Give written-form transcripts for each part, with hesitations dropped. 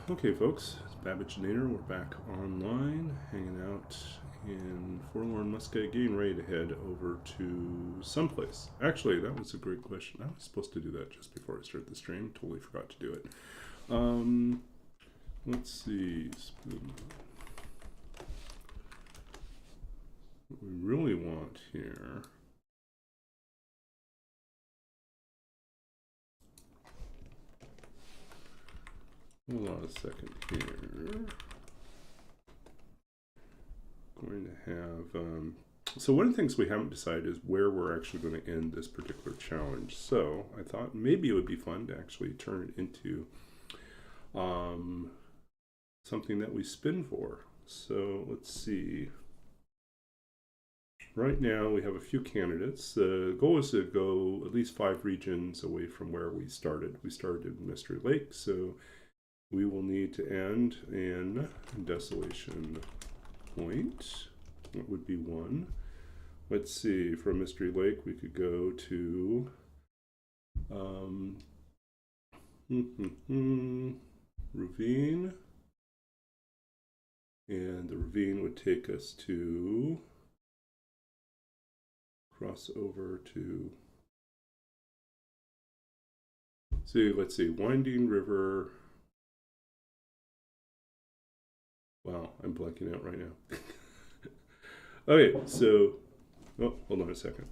Okay, folks, it's Babbage and Nader. We're back online, hanging out in Forlorn Muscat, getting ready to head over to someplace. Actually, that was a great question. I was supposed to do that just before I start the stream. Totally forgot to do it. Um, let's see. What we really want here. Hold on a second here. Going to have so one of the things we haven't decided is where we're actually going to end this particular challenge. So I thought maybe it would be fun to actually turn it into something that we spin for. So let's see. Right now we have a few candidates. The goal is to go at least 5 regions away from where we started. We started in Mystery Lake, so we will need to end in Desolation Point. That would be one. Let's see, from Mystery Lake we could go to Ravine, and the ravine would take us to cross over to let's see, Winding River. Wow, I'm blanking out right now. Okay, so hold on a second.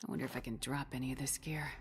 I wonder if I can drop any of this gear.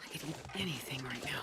I could eat anything right now.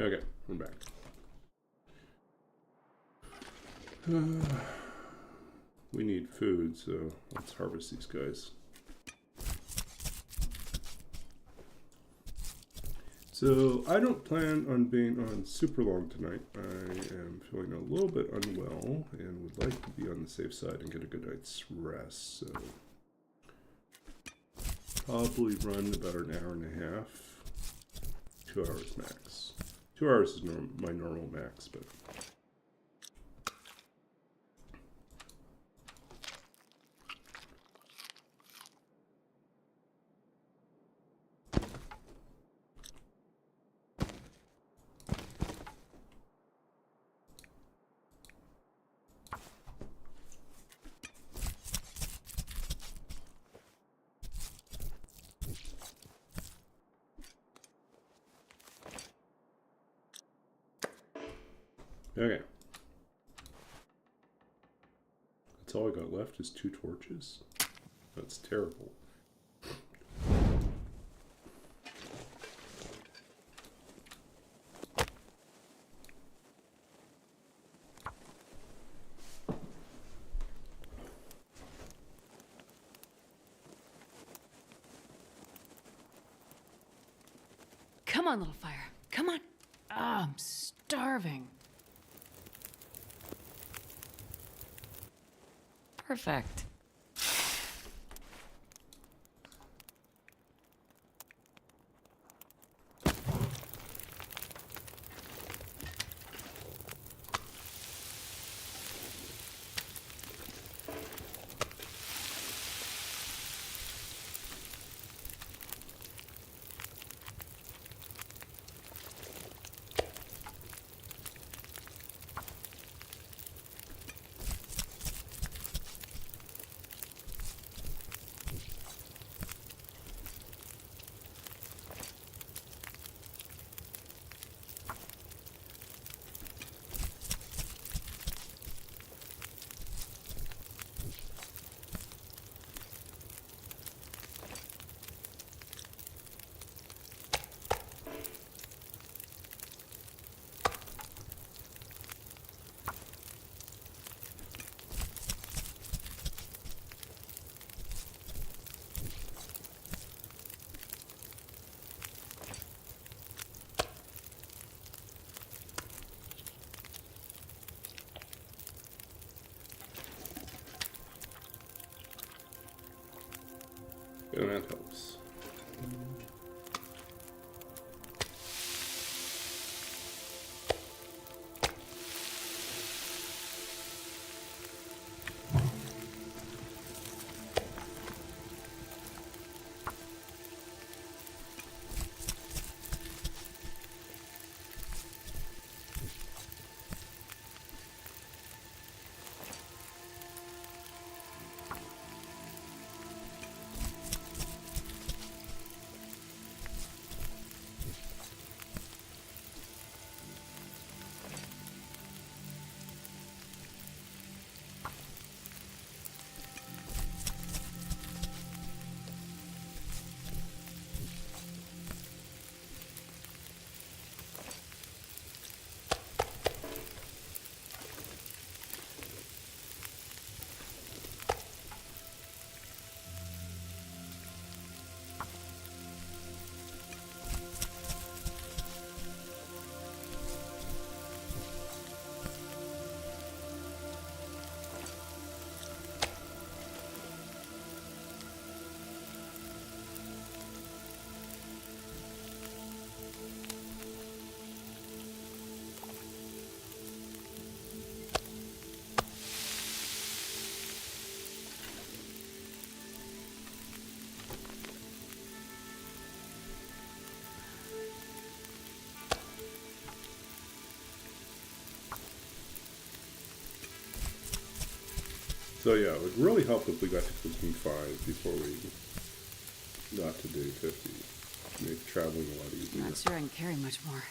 Okay, I'm back. We need food, so let's harvest these guys. So I don't plan on being on super long tonight. I am feeling a little bit unwell and would like to be on the safe side and get a good night's rest. So probably run about an hour and a half, 2 hours max. 2 hours is my normal max, but okay. That's all I got left is 2 torches. That's terrible. Come on, little fire. Come on. Ah, I'm starving. Perfect. And that helps. So yeah, it would really help if we got to cooking 5 before we got to day 50. Make traveling a lot easier. Not sure I can carry much more.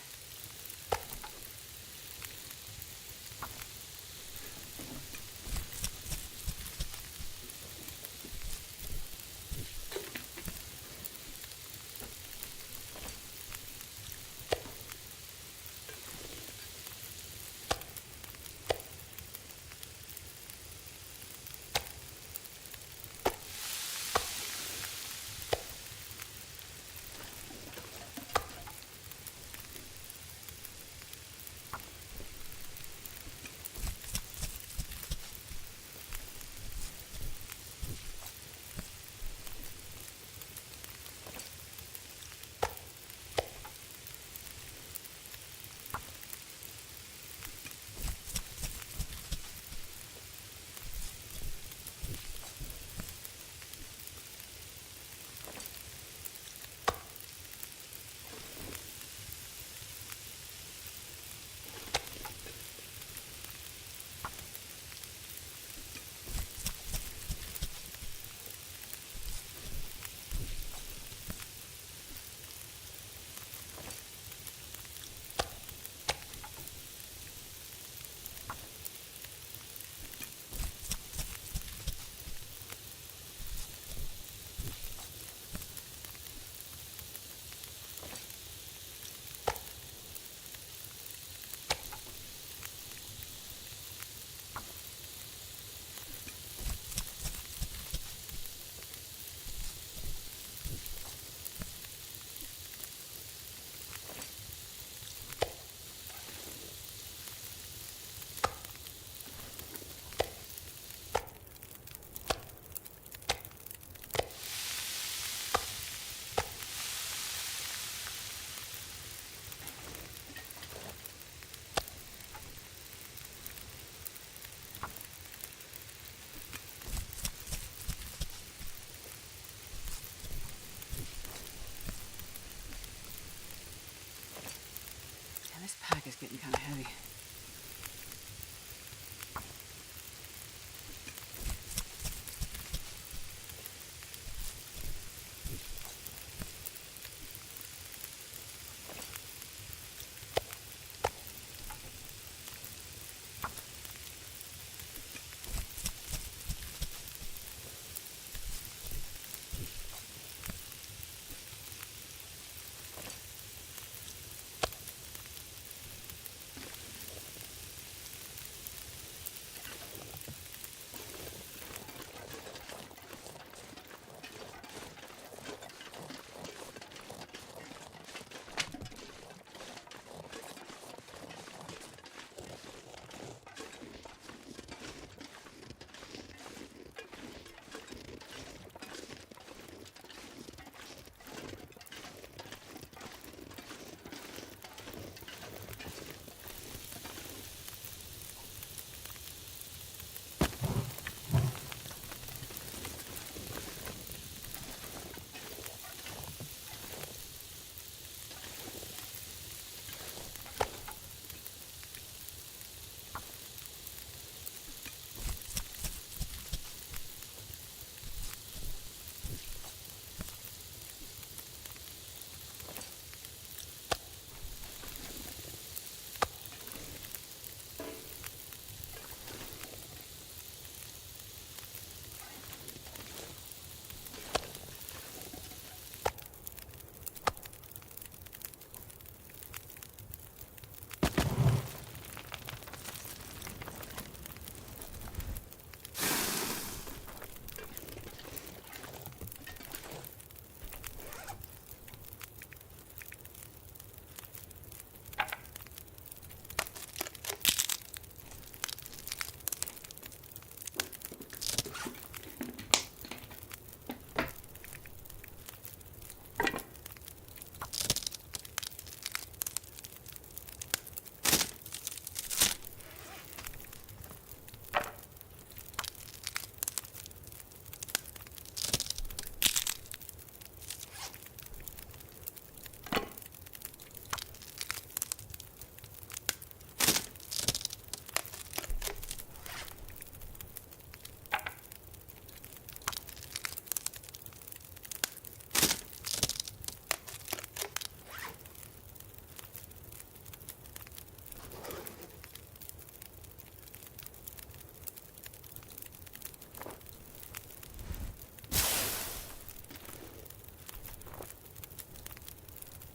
Yeah, this pack is getting kind of heavy.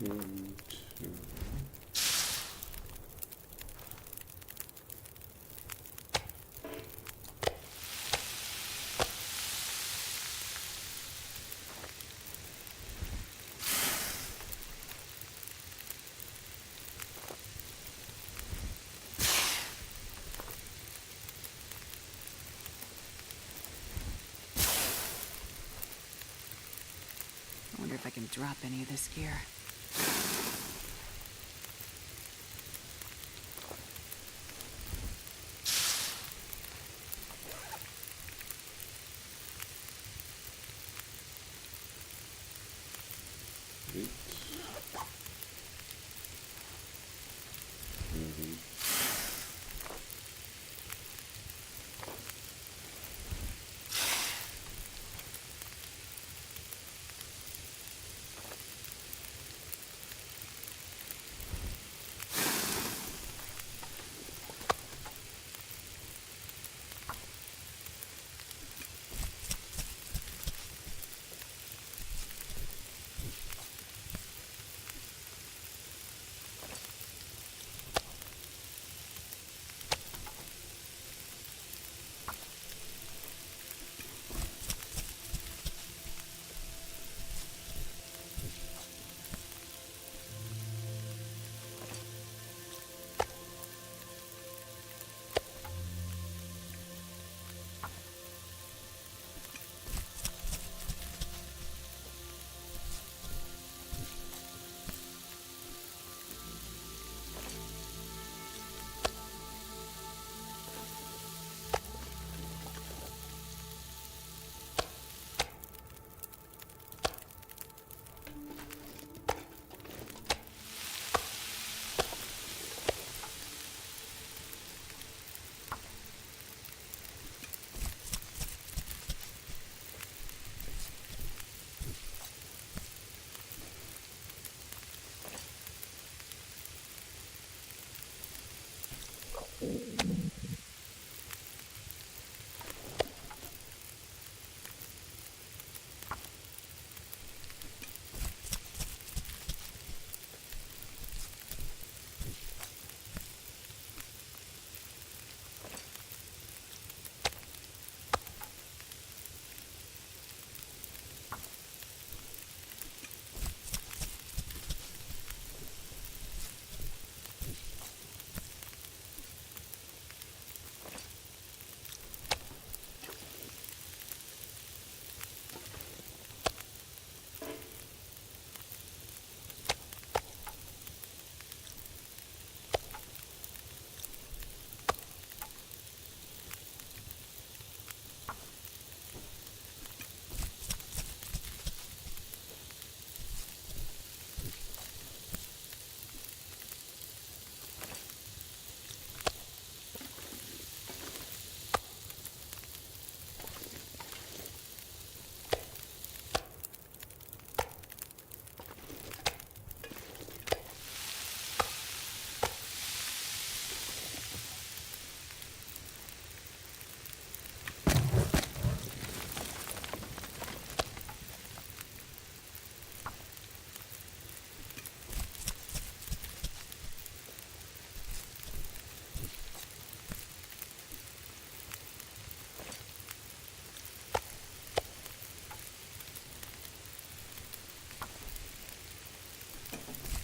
1, 2. I wonder if I can drop any of this gear. Eight.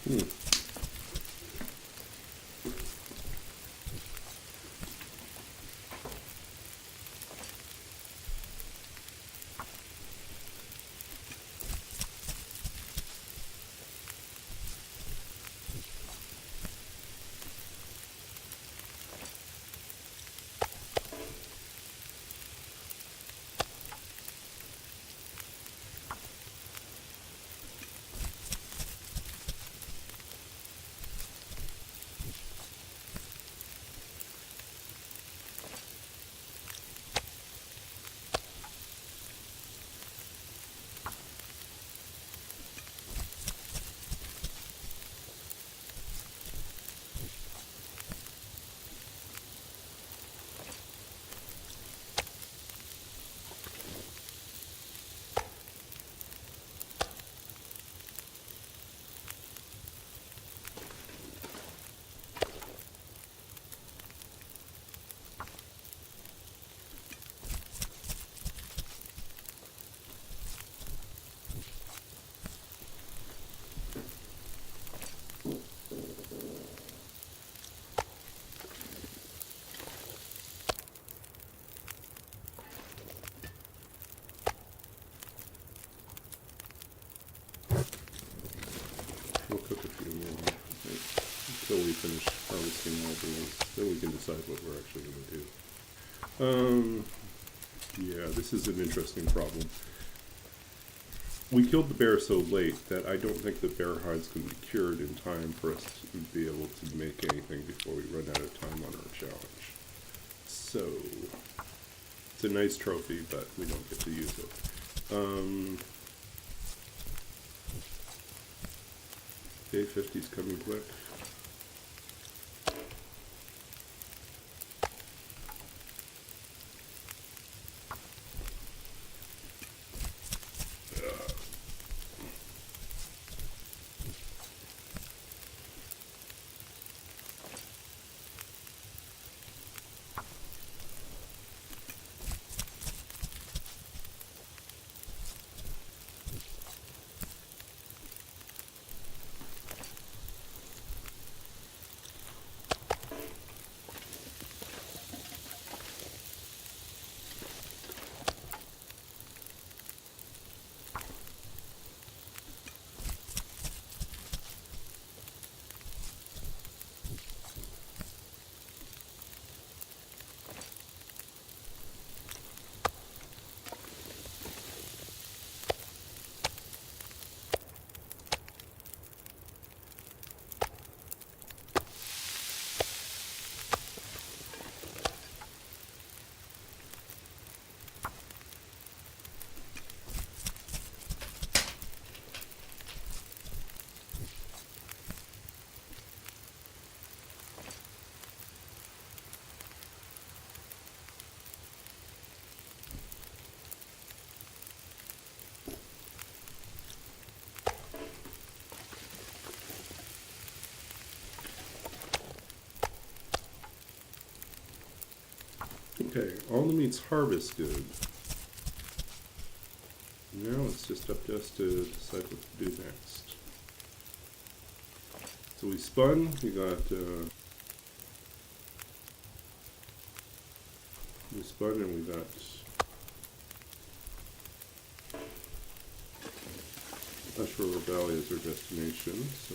7. finish harvesting all these. Then we can decide what we're actually going to do. Yeah, this is an interesting problem. We killed the bear so late that I don't think the bear hides can be cured in time for us to be able to make anything before we run out of time on our challenge. So, it's a nice trophy, but we don't get to use it. Day 50's coming quick. Okay, all the meat's harvested. Now it's just up to us to decide what to do next. So we spun, we spun and we got Ash River Valley as our destination, so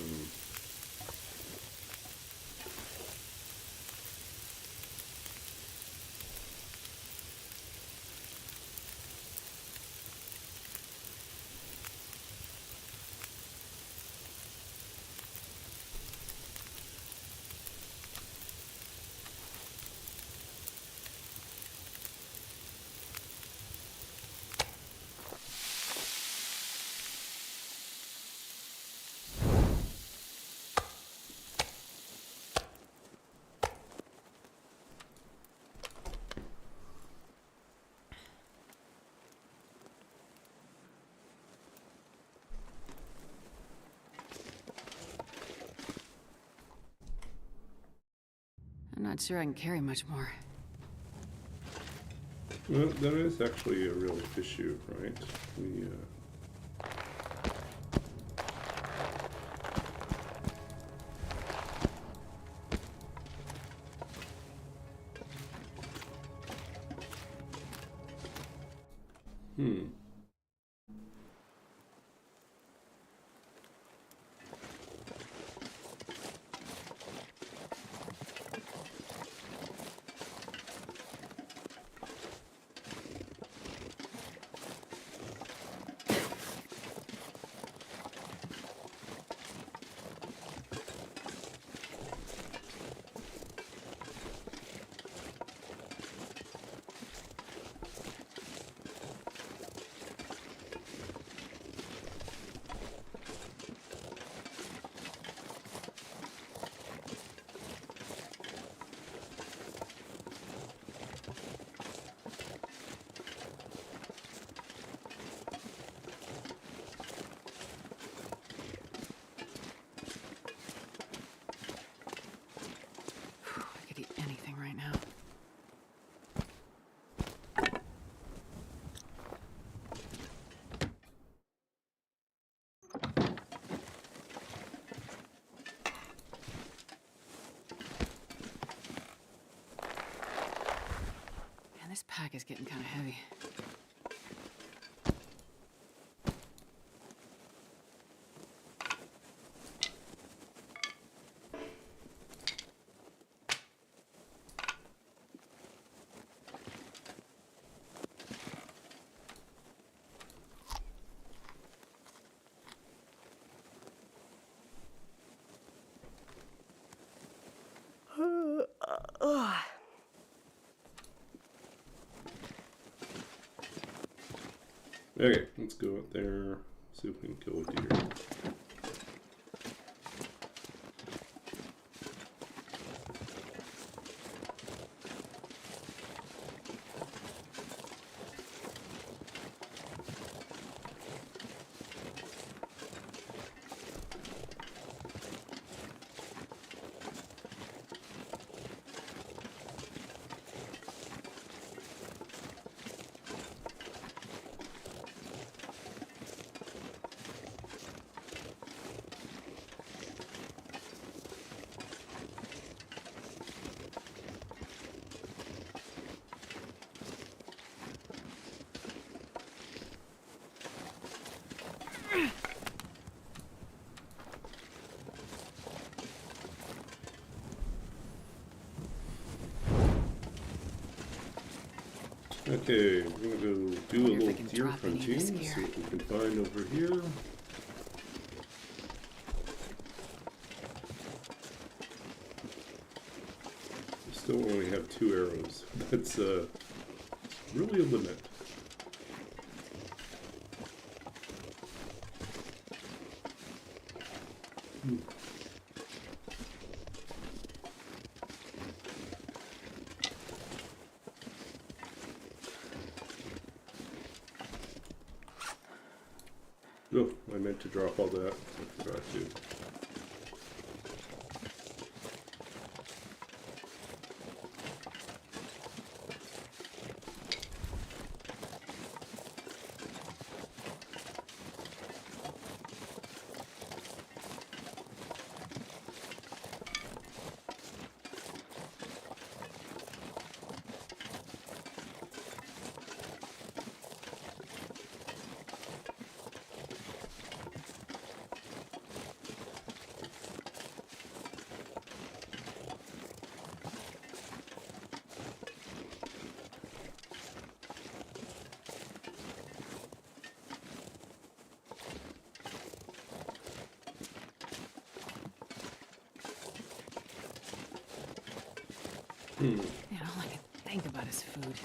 I'm not sure I can carry much more. well, that is actually a real issue, right? We I could eat anything right now. Man, this pack is getting kind of heavy. Okay, let's go up there, see if we can kill a deer. Okay, we're gonna go do a Wonder if I little can deer drop any of hunting, this see gear. what we can find over here. We still only have 2 arrows. That's really a limit. Oh, I meant to drop all that. I forgot to. Man, all I can think about is food.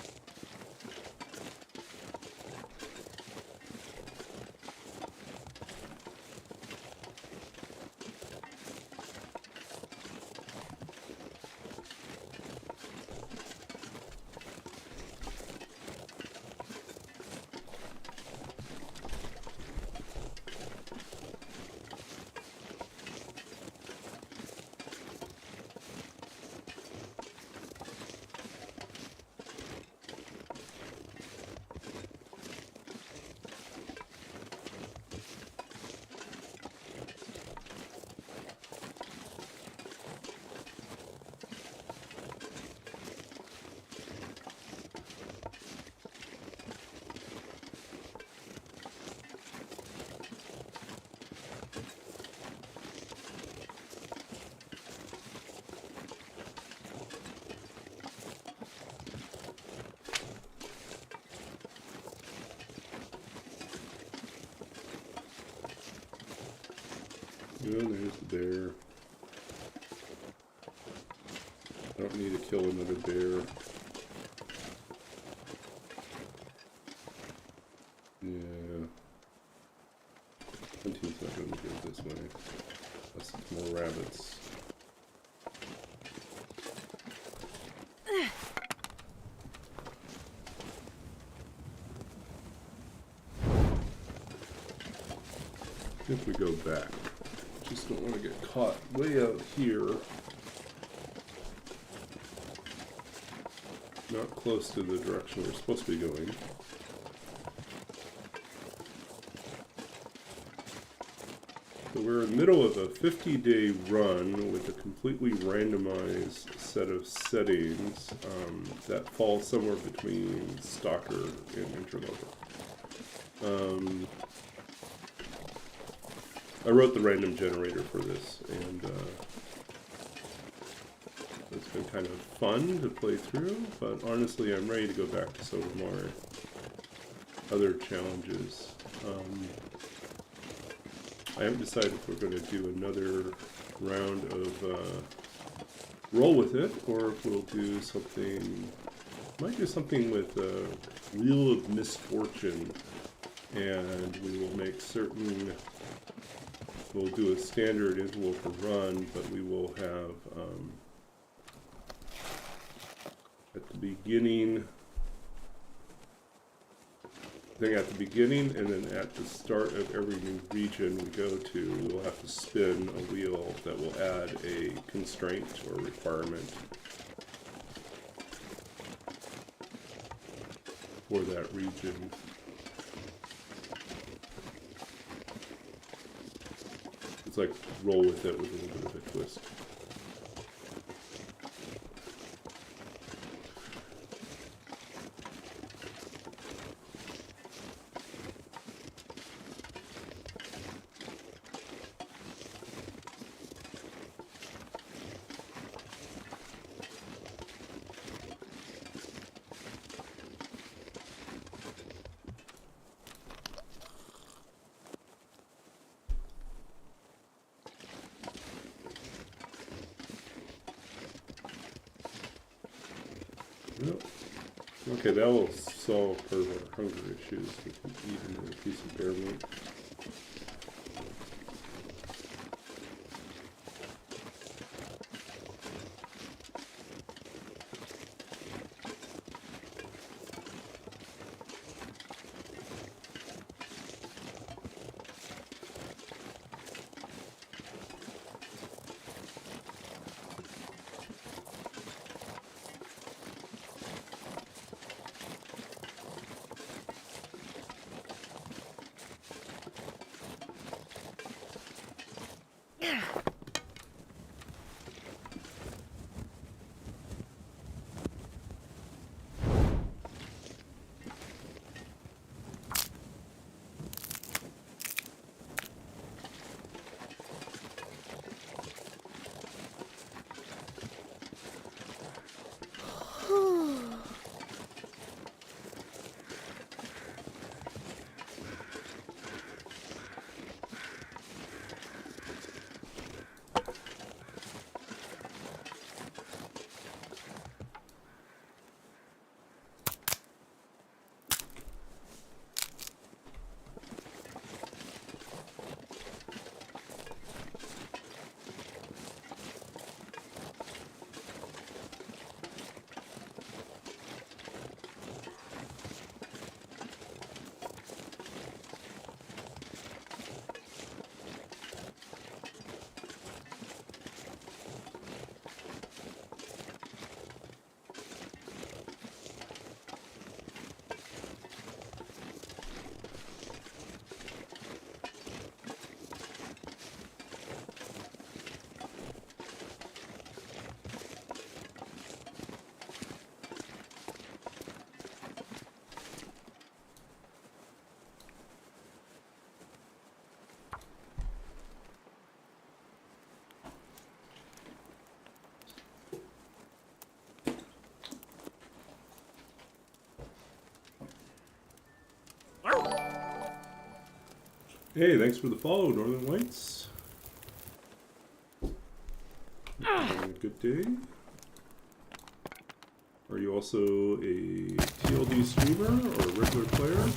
Oh, there's the bear. I don't need to kill another bear. Yeah. Hunting's not going to go this way. Unless it's more rabbits. If we go back. Just don't want to get caught way out here. Not close to the direction we're supposed to be going. So we're in the middle of a 50-day run with a completely randomized set of settings that fall somewhere between Stalker and Interloper. I wrote the random generator for this, and it's been kind of fun to play through, but honestly I'm ready to go back to some of our other challenges. I haven't decided if we're going to do another round of roll with it, or if we'll do something, might do something with Wheel of Misfortune, and we will make certain, we'll do a standard Interloper run, but we will have at the beginning, at the beginning and then at the start of every new region we go to, we'll have to spin a wheel that will add a constraint or requirement for that region. It's like roll with it with a little bit of a twist. Yep. Okay, that will solve part of our hunger issues. We can eat another piece of bear meat. Hey, thanks for the follow, Northern Lights. Having a good day. Are you also a TLD streamer or a regular player?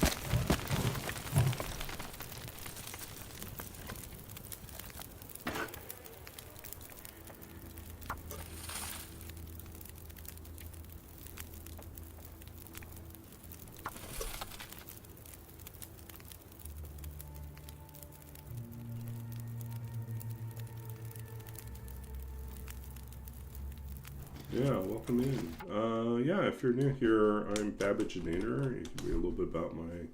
Yeah, welcome in. Yeah, if you're new here, I'm Babbaginator. You can read a little bit about my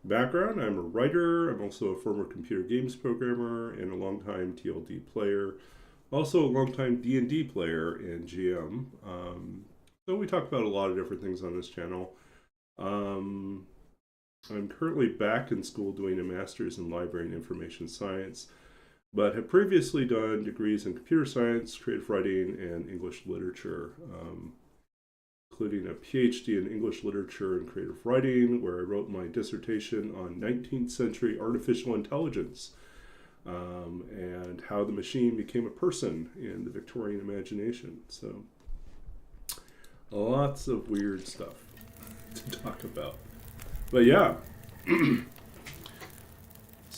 background. I'm a writer. I'm also a former computer games programmer and a longtime TLD player. Also a longtime D&D player and GM. So we talk about a lot of different things on this channel. I'm currently back in school doing a master's in library and information science, but have previously done degrees in computer science, creative writing, and English literature, including a PhD in English literature and creative writing, where I wrote my dissertation on 19th century artificial intelligence and how the machine became a person in the Victorian imagination. So lots of weird stuff to talk about. But yeah,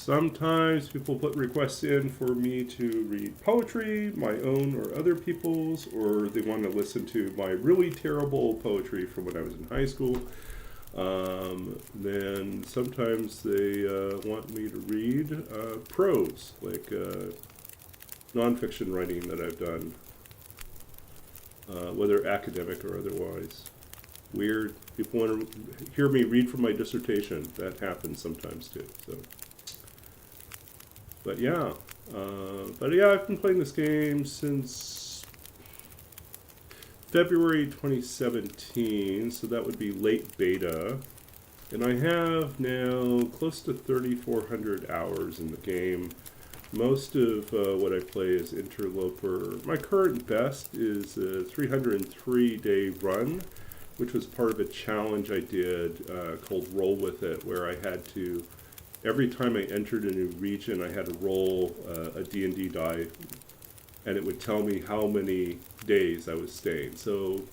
Sometimes people put requests in for me to read poetry, my own or other people's, or they want to listen to my really terrible poetry from when I was in high school. Then sometimes they want me to read prose, like nonfiction writing that I've done, whether academic or otherwise. Weird. People want to hear me read from my dissertation. That happens sometimes too. So, but yeah, I've been playing this game since February 2017. So that would be late beta, and I have now close to 3,400 hours in the game. Most of what I play is Interloper. My current best is a 303-day run, which was part of a challenge I did called Roll With It, where I had to, every time I entered a new region, I had to roll a D&D die, and it would tell me how many days I was staying. So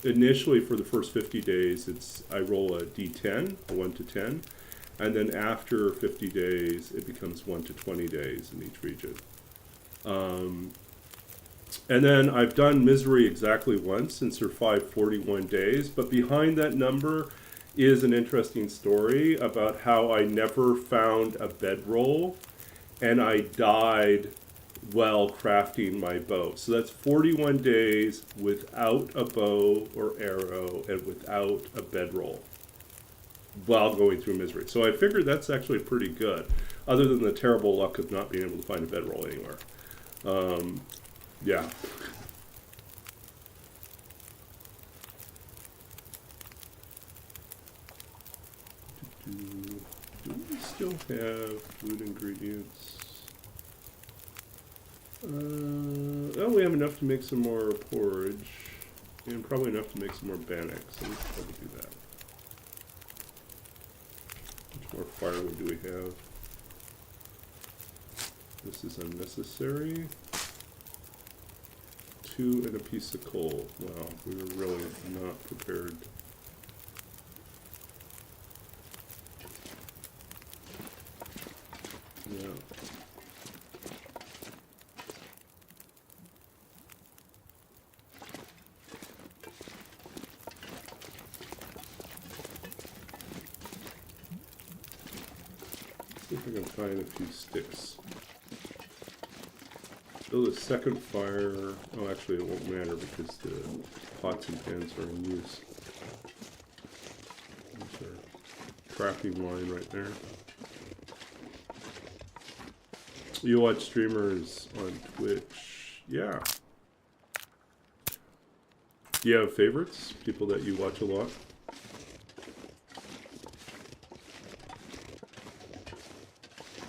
initially for the first 50 days, I roll a D10, a 1 to 10, and then after 50 days, it becomes 1 to 20 days in each region. And then I've done Misery exactly once since there are 541 days, but behind that number is an interesting story about how I never found a bedroll and I died while crafting my bow. So that's 41 days without a bow or arrow and without a bedroll while going through Misery. So I figured that's actually pretty good, other than the terrible luck of not being able to find a bedroll anywhere. Yeah. Do we still have food ingredients? Oh, we have enough to make some more porridge, and probably enough to make some more bannock, so we should probably do that. How much more firewood do we have? This is unnecessary. 2 and a piece of coal. Wow, we were really not prepared. Yeah. See if I can find a few sticks. Build a second fire. Oh, actually, it won't matter because the pots and pans are in use. There's our crafting line right there. You watch streamers on Twitch? Yeah. Do you have favorites? People that you watch a lot?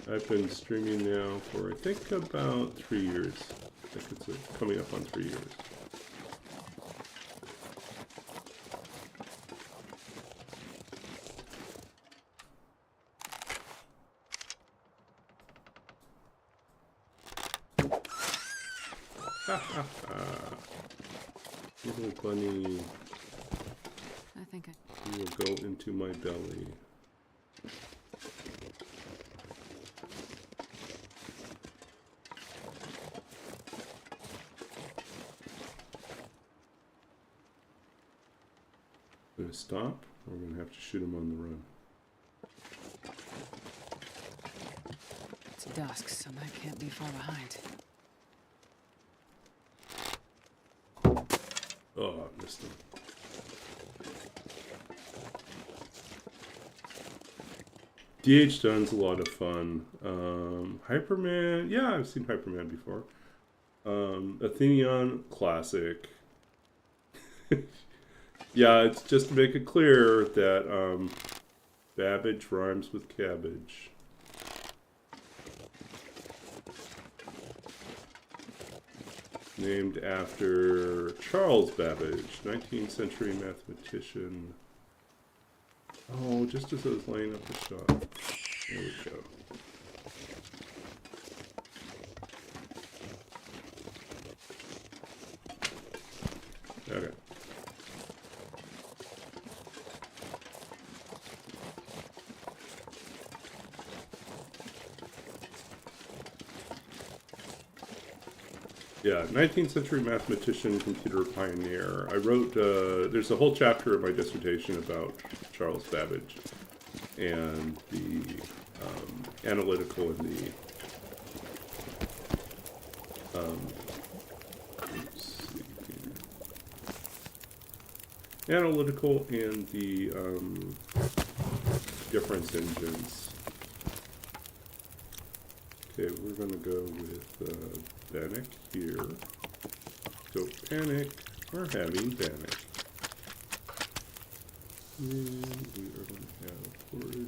I've been streaming now for I think about 3 years. I think it's coming up on 3 years. Ha ha ha. Little bunny, I think you will go into my belly. Gonna stop, or we're gonna have to shoot him on the run. it's dusk, so that can't be far behind. Oh, I missed him. DH Dun's a lot of fun. Hyperman, yeah, I've seen Hyperman before. Athenion, classic. Yeah, it's just to make it clear that Babbage rhymes with cabbage. Named after Charles Babbage, 19th century mathematician. Oh, just as I was laying up the shot. There we go. Okay. Yeah, 19th century mathematician, computer pioneer. I wrote, there's a whole chapter of my dissertation about Charles Babbage and the analytical and the, let's see here. Analytical and the difference engines. Okay, we're going to go with Bannock here. So panic, we're having panic. And we are going to have porridge.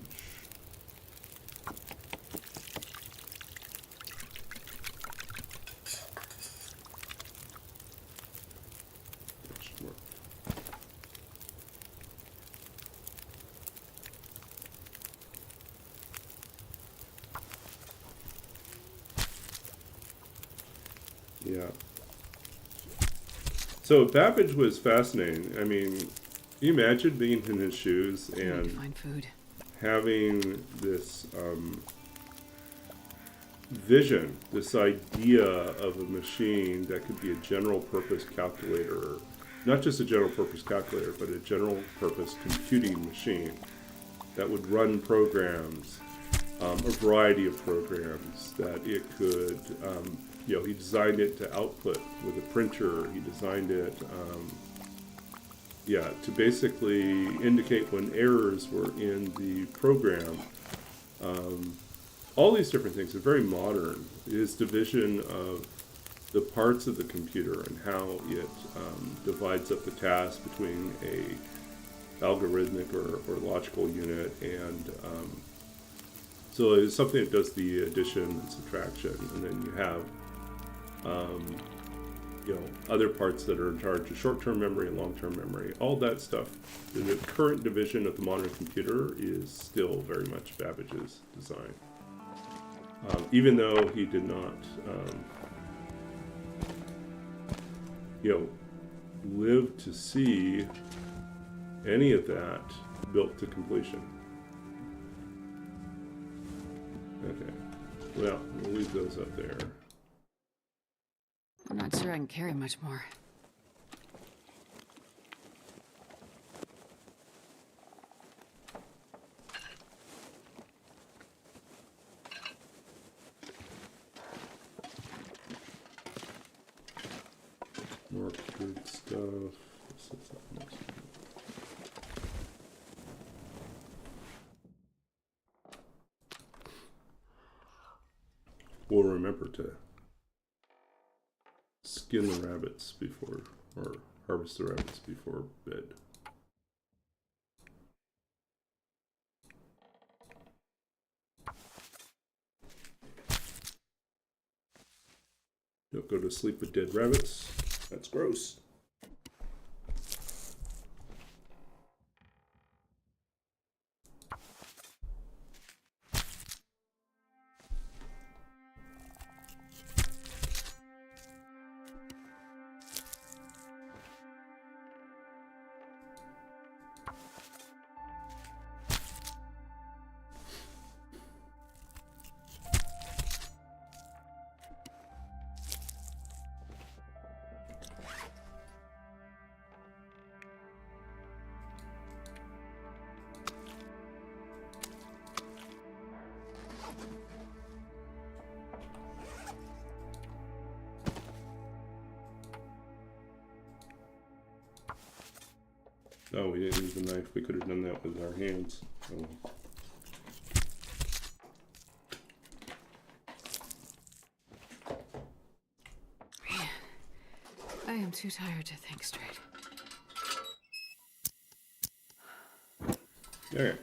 That should work. Yeah. So Babbage was fascinating. I mean, can you imagine being in his shoes I need to and find food. having this vision, this idea of a machine that could be a general purpose calculator, not just a general purpose calculator, but a general purpose computing machine that would run programs, a variety of programs that it could, he designed it to output with a printer. He designed it, to basically indicate when errors were in the program. All these different things are very modern. His division of the parts of the computer and how it divides up the task between a algorithmic or logical unit, and so it's something that does the addition and subtraction, and then you have other parts that are in charge of short-term memory and long-term memory. All that stuff. The current division of the modern computer is still very much Babbage's design. Even though he did not, live to see any of that built to completion. Okay, well, we'll leave those up there. I'm not sure I can carry much more. More good stuff. What's up next? We'll remember to skin the rabbits before, or harvest the rabbits before bed. Don't go to sleep with dead rabbits. That's gross. Oh, we didn't use the knife. We could have done that with our hands. Oh. Man, I am too tired to think straight. Okay.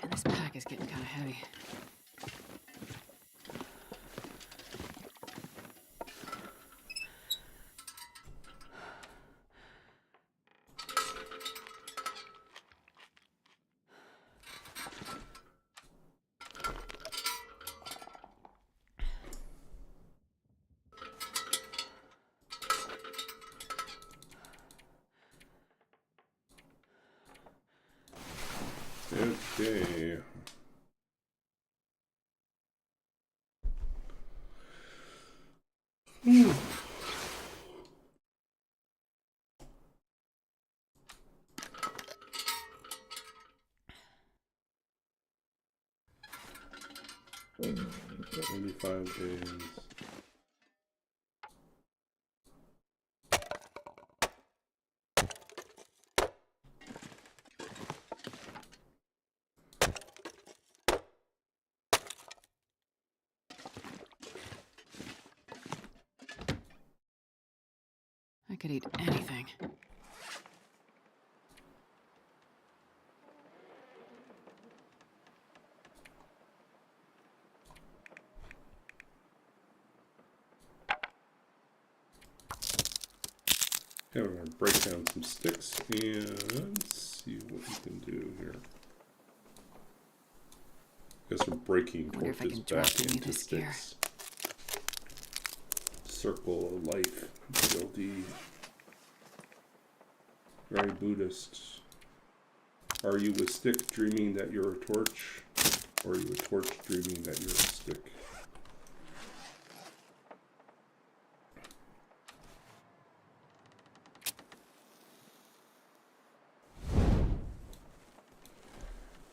And this pack is getting kind of heavy. Okay. Only 5 days. I could eat anything. Okay, we're going to break down some sticks and see what we can do here. Guess we're breaking I wonder if I torches can drop back any into this gear. sticks. Circle of life, BLD. Very Buddhist. Are you a stick dreaming that you're a torch? Or are you a torch dreaming that you're a stick?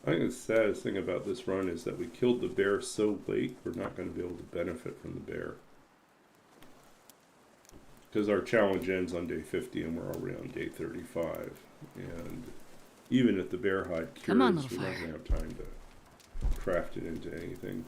I think the saddest thing about this run is that we killed the bear so late, we're not going to be able to benefit from the bear. Because our challenge ends on day 50 and we're already on day 35. And even if the bear hide cures, Come on, we're little not fire. going to have time to craft it into anything.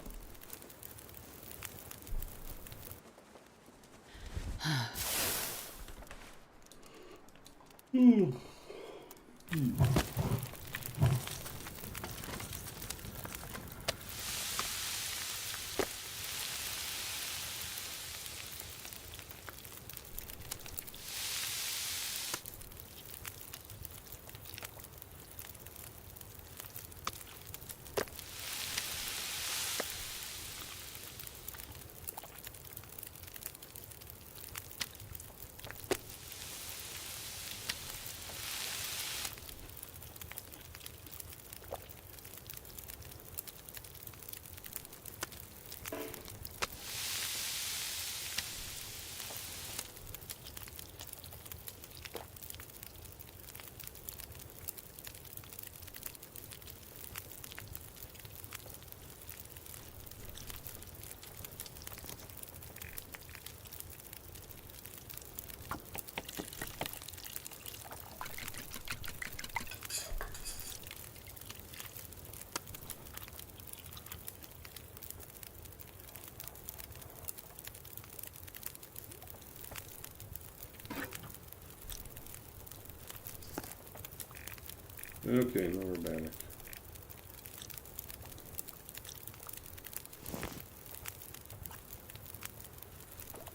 Okay, now we're back.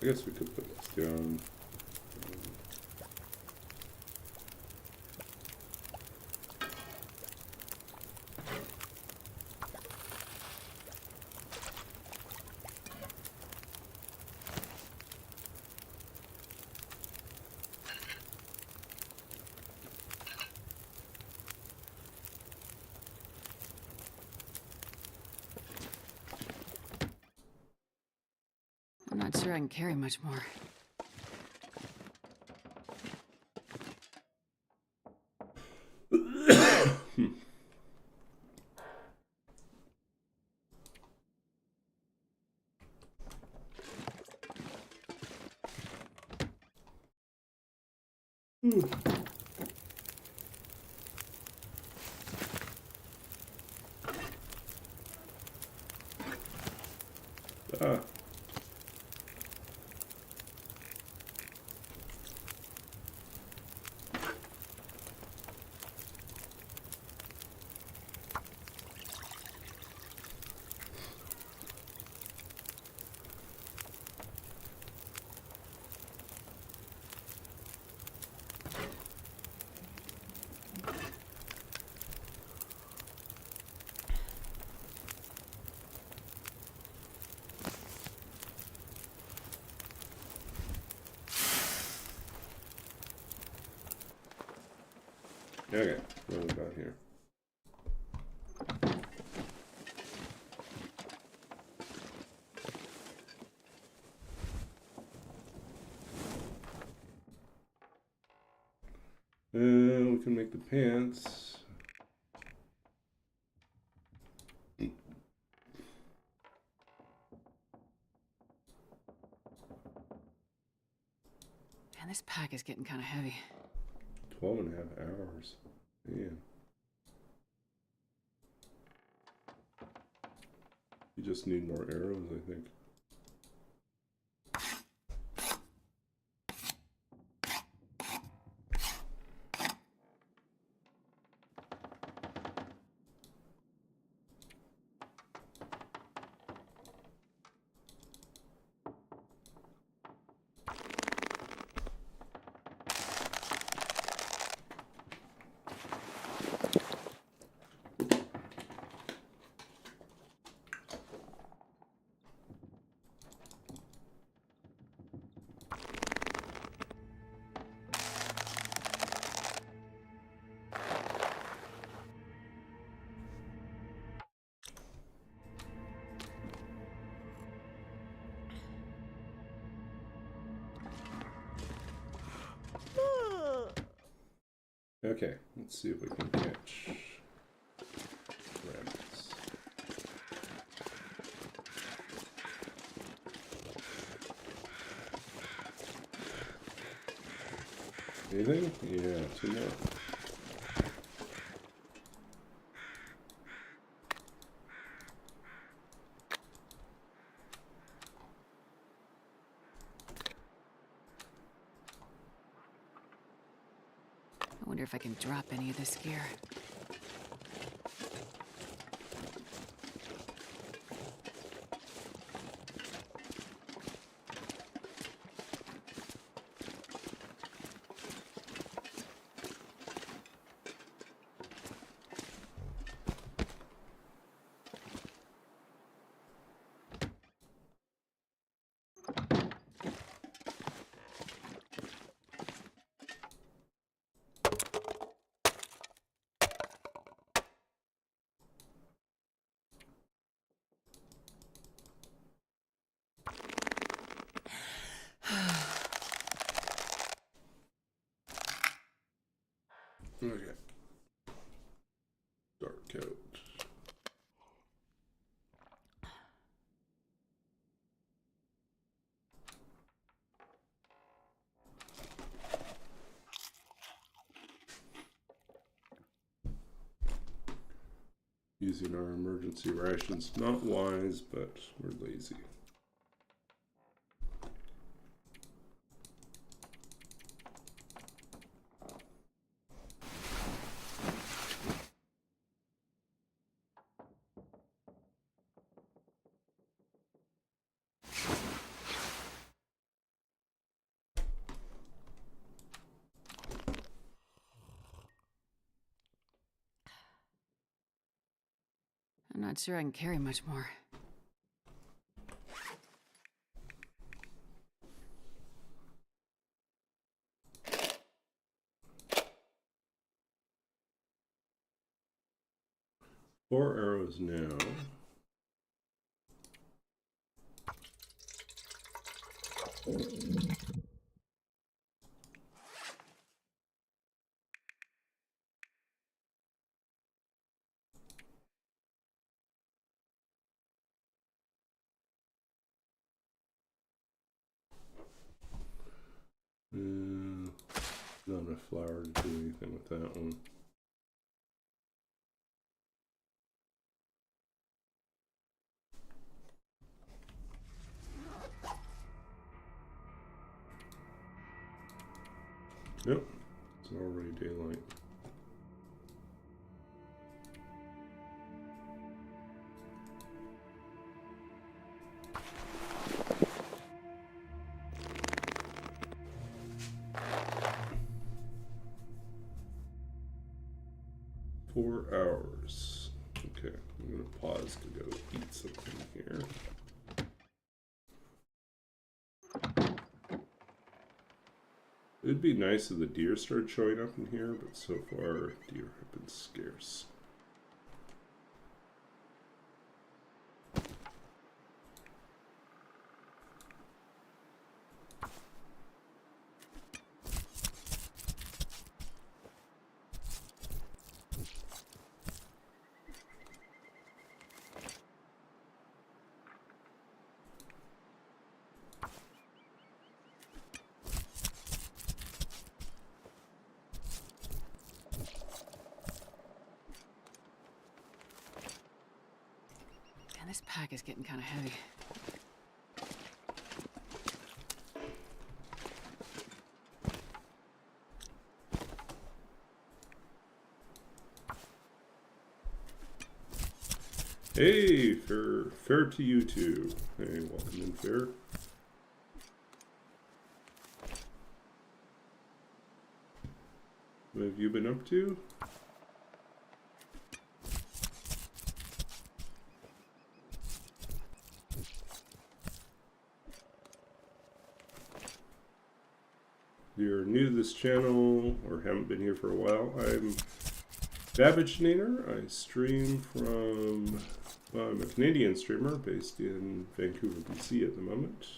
I guess we could put this down. I'm not sure I can carry much more. Ah. Okay, what have we got here? can make the pants. Man, this pack is getting kind of heavy. 12 and a half hours. Man. You just need more arrows, I think. Okay, let's see if we can catch rabbits. Anything? Yeah, 2 more. I wonder if I can drop any of this gear. Okay. Dark coat. Using our emergency rations, not wise, but we're lazy. I'm not sure I can carry much more. Four arrows now. Not enough flour to do anything with that one. Yep, it's already daylight. Four hours. Okay, I'm gonna pause to go eat something here. It'd be nice if the deer started showing up in here, but so far deer have been scarce. this pack is getting kind of heavy. Hey, fair to you too. Hey, welcome in, Fair. What have you been up to? If you're new to this channel or haven't been here for a while, I'm Babbage-nator. I stream from, well, I'm a Canadian streamer based in Vancouver, BC at the moment.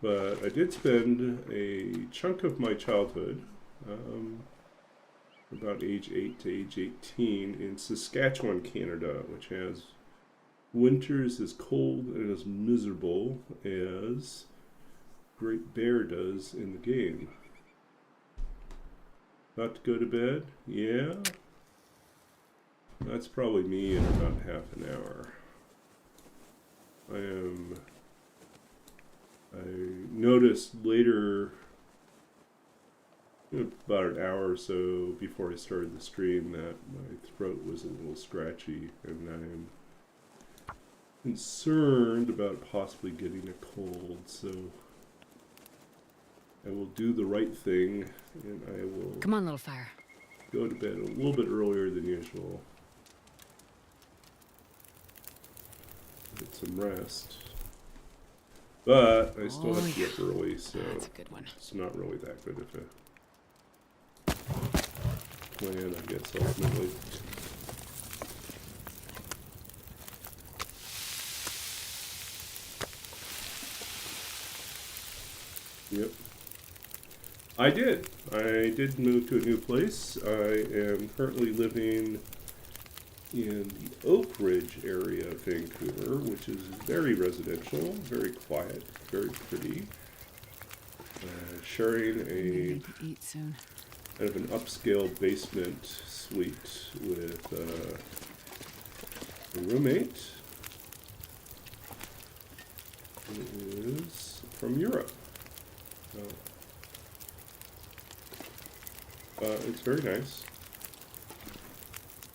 But I did spend a chunk of my childhood, about age 8 to age 18, in Saskatchewan, Canada, which has winters as cold and as miserable as Great Bear does in the game. About to go to bed? Yeah? That's probably me in about half an hour. I noticed later, about an hour or so before I started the stream, that my throat was a little scratchy, and I'm concerned about possibly getting a cold, so I will do the right thing, and I will Come on, little fire. go to bed a little bit earlier than usual. Get some rest. But I still have to get up early, so That's a good one. it's not really that good of a plan, I guess, ultimately. Yep. I did move to a new place. I am currently living in the Oak Ridge area of Vancouver, which is very residential, very quiet, very pretty. Sharing I a need to eat soon. kind of an upscale basement suite with a roommate who is from Europe. It's very nice.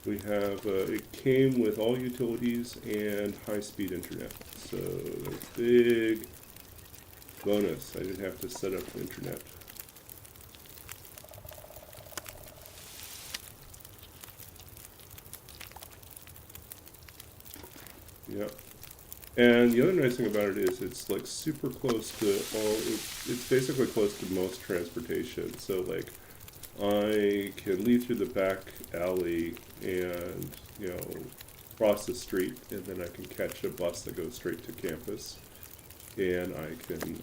We have, it came with all utilities and high-speed internet. So, that's a big bonus. I didn't have to set up the internet. Yep. And the other nice thing about it is it's like super close to all, it's basically close to most transportation. So like, I can leave through the back alley and, cross the street, and then I can catch a bus that goes straight to campus. And I can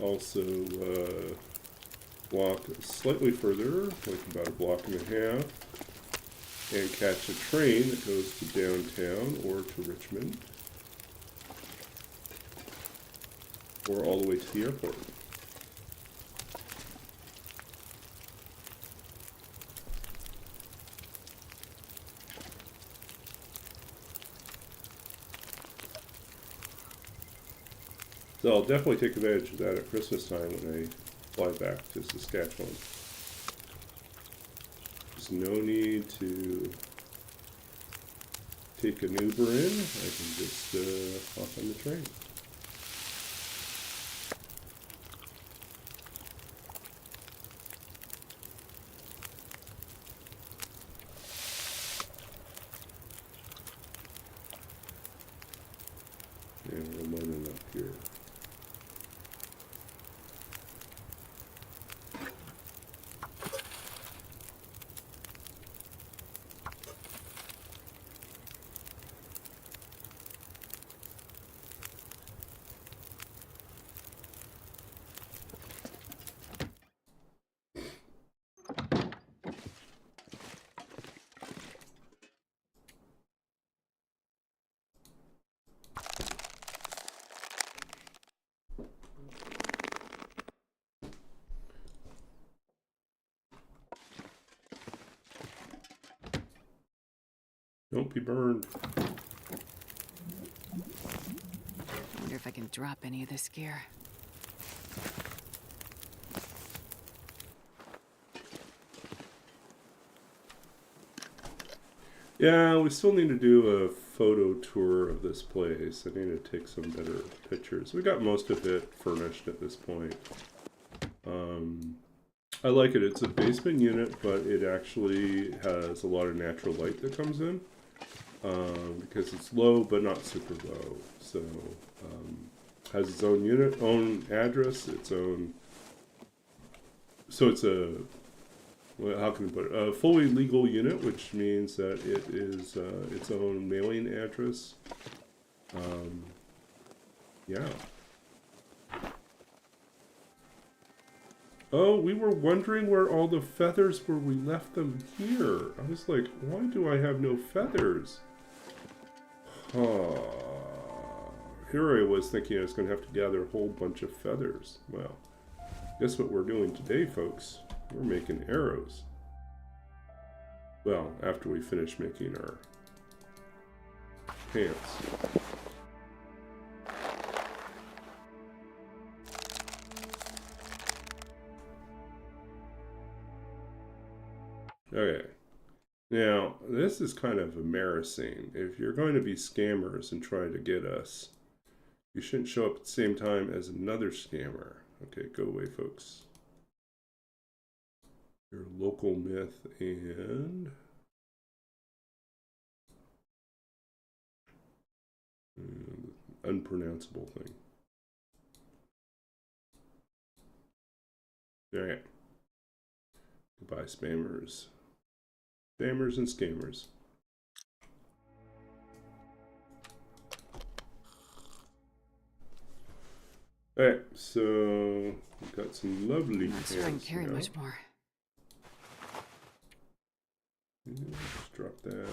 also walk slightly further, like about a block and a half, and catch a train that goes to downtown or to Richmond, or all the way to the airport. So I'll definitely take advantage of that at Christmas time when I fly back to Saskatchewan. There's no need to take an Uber in. I can just hop on the train. And we're loading up here. Don't be burned. I wonder if I can drop any of this gear. Yeah, we still need to do a photo tour of this place. I need to take some better pictures. We got most of it furnished at this point. I like it. It's a basement unit, but it actually has a lot of natural light that comes in because it's low but not super low. So has its own unit, own address, its own. So it's a. Well, how can I put it? A fully legal unit, which means that it is its own mailing address. Yeah. Oh, we were wondering where all the feathers were. We left them here. I was like, why do I have no feathers? Here I was thinking I was going to have to gather a whole bunch of feathers. Well, guess what we're doing today, folks? We're making arrows. Well, after we finish making our pants. Okay. Now, this is kind of embarrassing. If you're going to be scammers and try to get us, you shouldn't show up at the same time as another scammer. Okay, go away, folks. Your local myth and unpronounceable thing. All right. Goodbye, spammers. Spammers and scammers. All right, so we've got some lovely I'm not sure I can carry now. much more. Just drop that.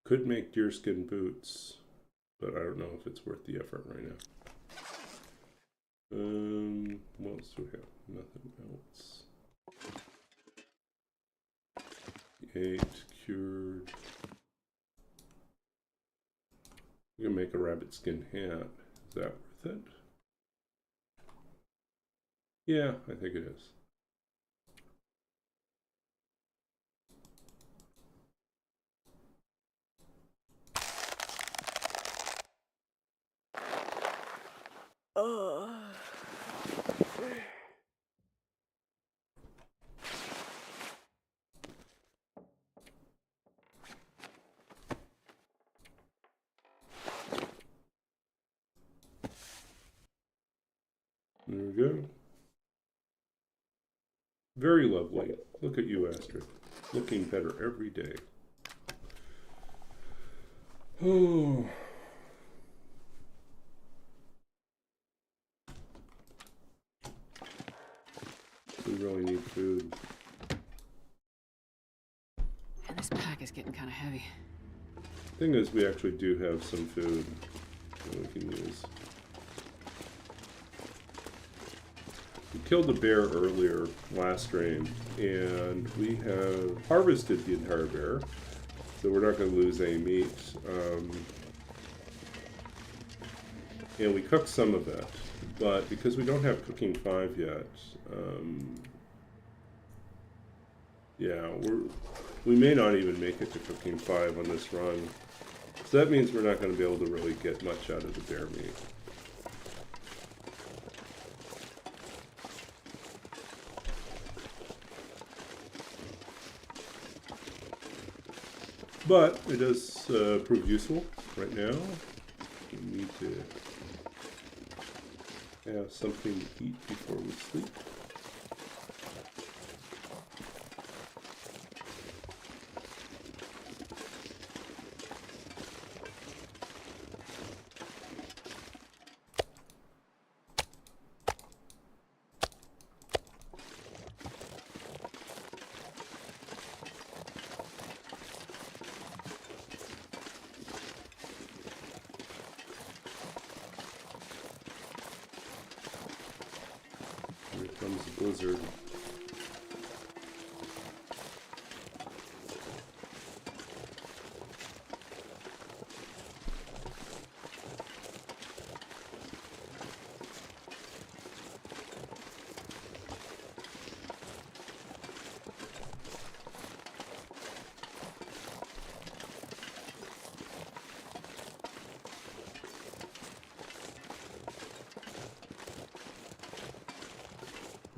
Could make deerskin boots, but I don't know if it's worth the effort right now. What else do we have? Nothing else. 8 cured. We can make a rabbit skin hat. Is that worth it? Yeah, I think it is. There we go. Very lovely. Look at you, Astrid. Looking better every day. Oh. We really need food. And this pack is getting kind of heavy. Thing is, we actually do have some food that we can use. We killed a bear earlier last stream, and we have harvested the entire bear, so we're not going to lose any meat. And we cooked some of it, but because we don't have cooking 5 yet, yeah, we may not even make it to cooking 5 on this run. So that means we're not going to be able to really get much out of the bear meat. But it does prove useful right now. We need to have something to eat before we sleep. blizzard.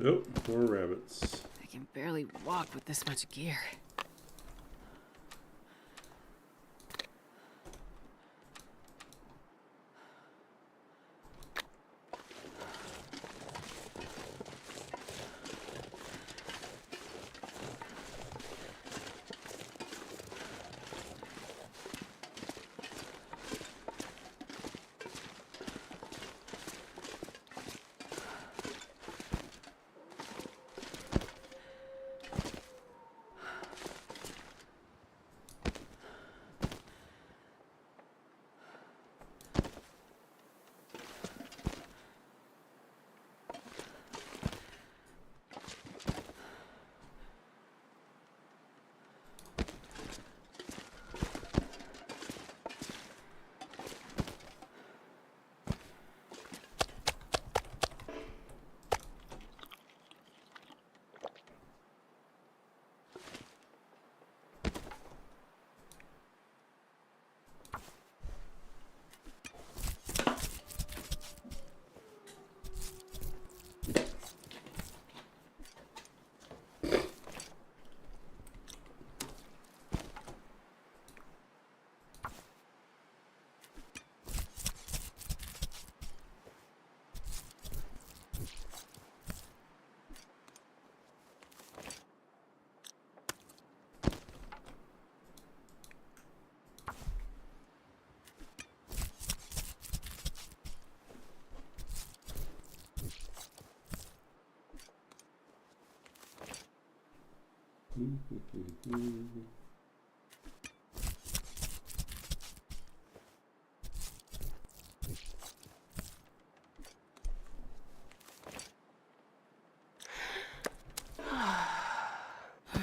Nope, more rabbits. I can barely walk with this much gear.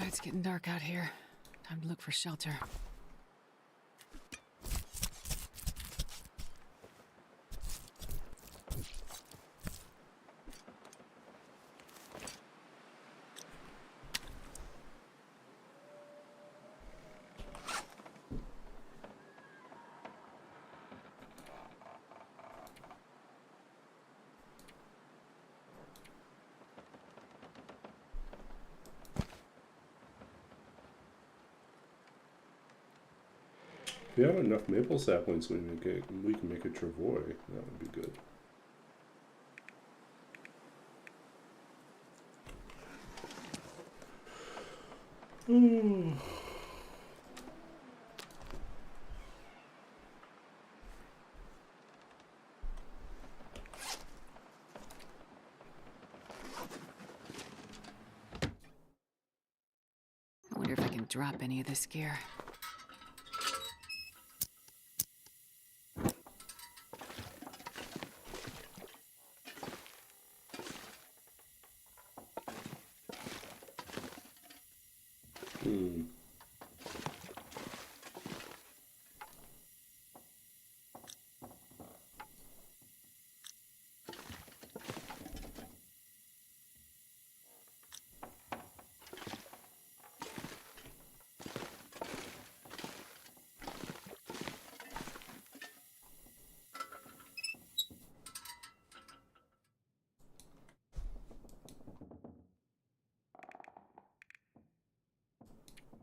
It's getting dark out here. Time to look for shelter. If we have enough maple saplings, we can make a travois. That would be good. I wonder if I can drop any of this gear.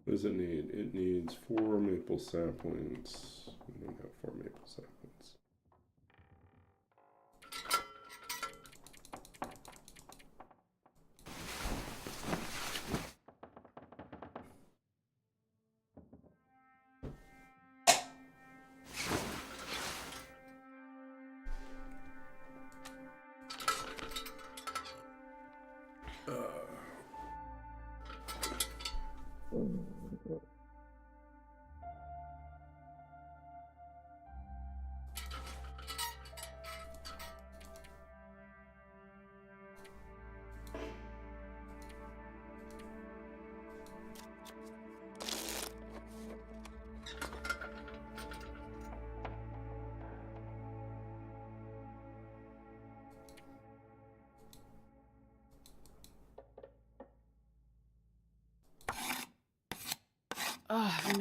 What does it need? It needs 4 maple saplings. We don't have 4 maple saplings.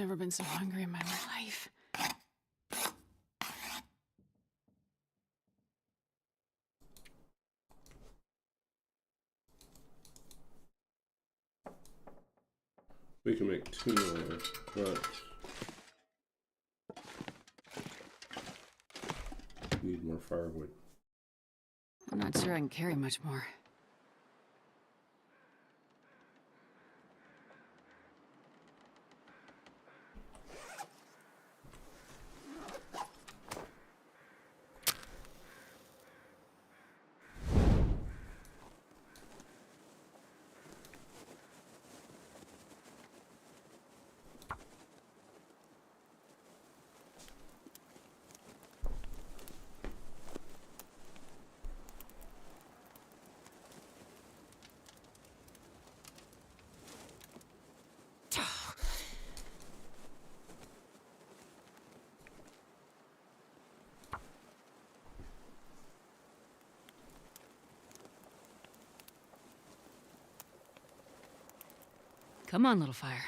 never been so hungry in my life. We can make 2 more, but need more firewood. I'm not sure I can carry much more. Come on, little fire.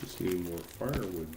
Just need more firewood.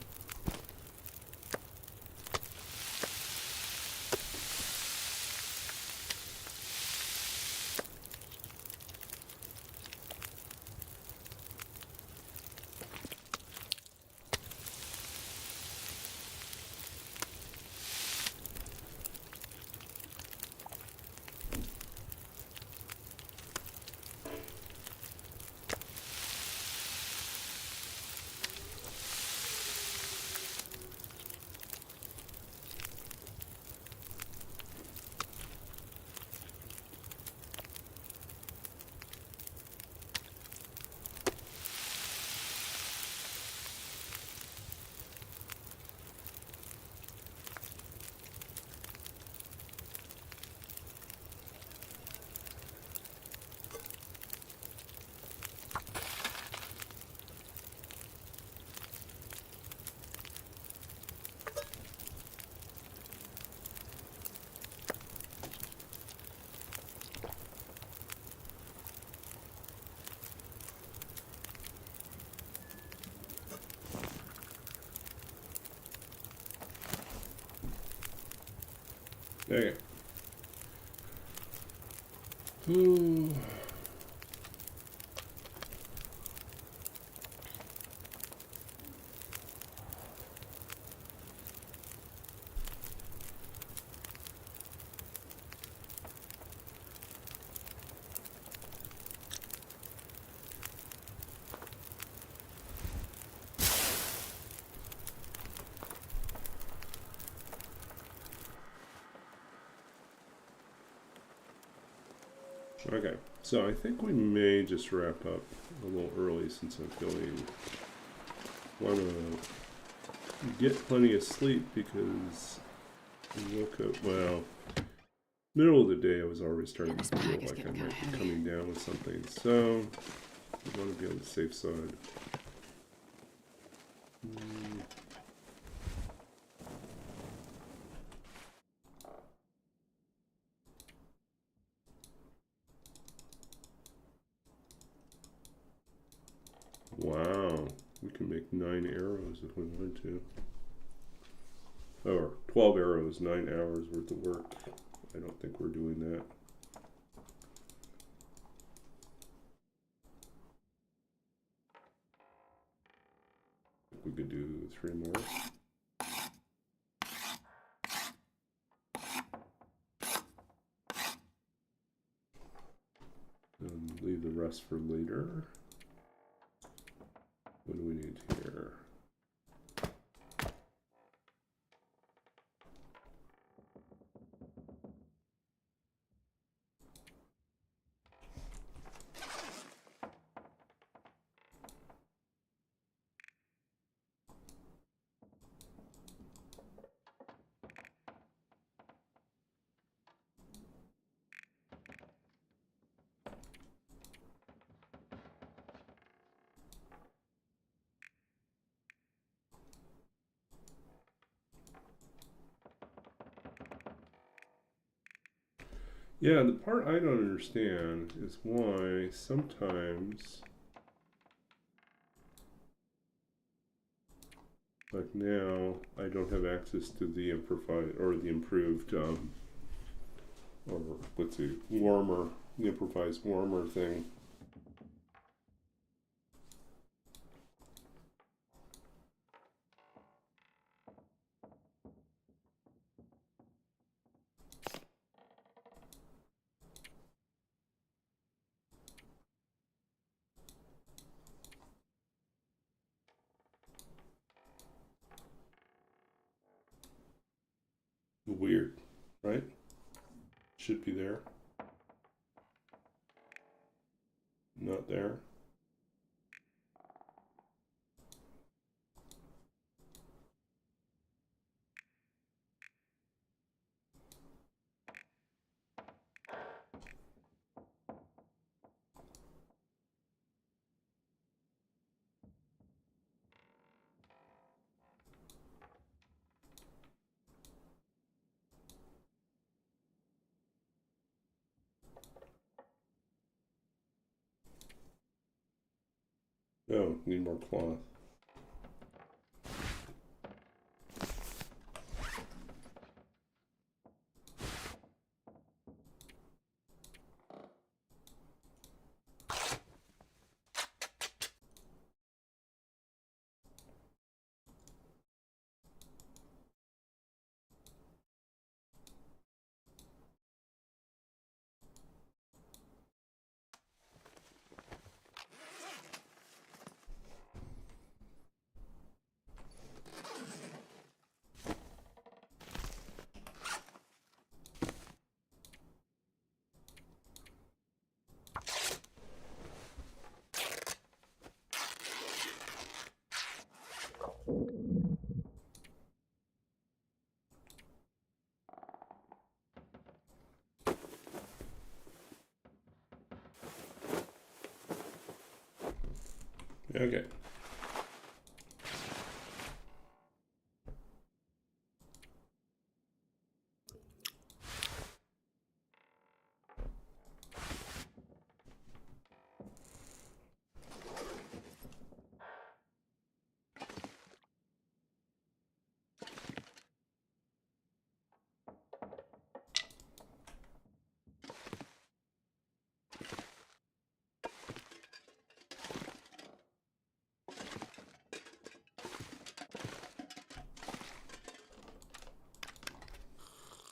There you go. Okay, so I think we may just wrap up a little early since I'm feeling want to get plenty of sleep because I woke up, well, middle of the day I was already starting to feel like I might be coming down with something, so I want to be on the safe side. Wow, we can make 9 arrows if we wanted to. Or 12 arrows, 9 hours worth of work. I don't think we're doing that. We could do 3 more. And leave the rest for later. What do we need here? Yeah, the part I don't understand is why sometimes, like now, I don't have access to the improvised or the improved, or what's it, warmer, the improvised warmer thing. Weird, right? Should be there. Not there. Oh, need more cloth. Okay.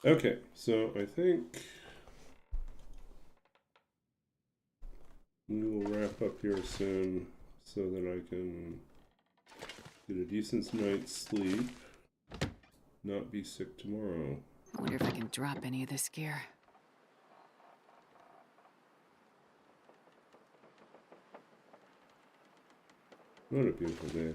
Okay, so I think we will wrap up here soon so that I can get a decent night's sleep, not be sick tomorrow. I wonder if I can drop any of this gear. What a beautiful day.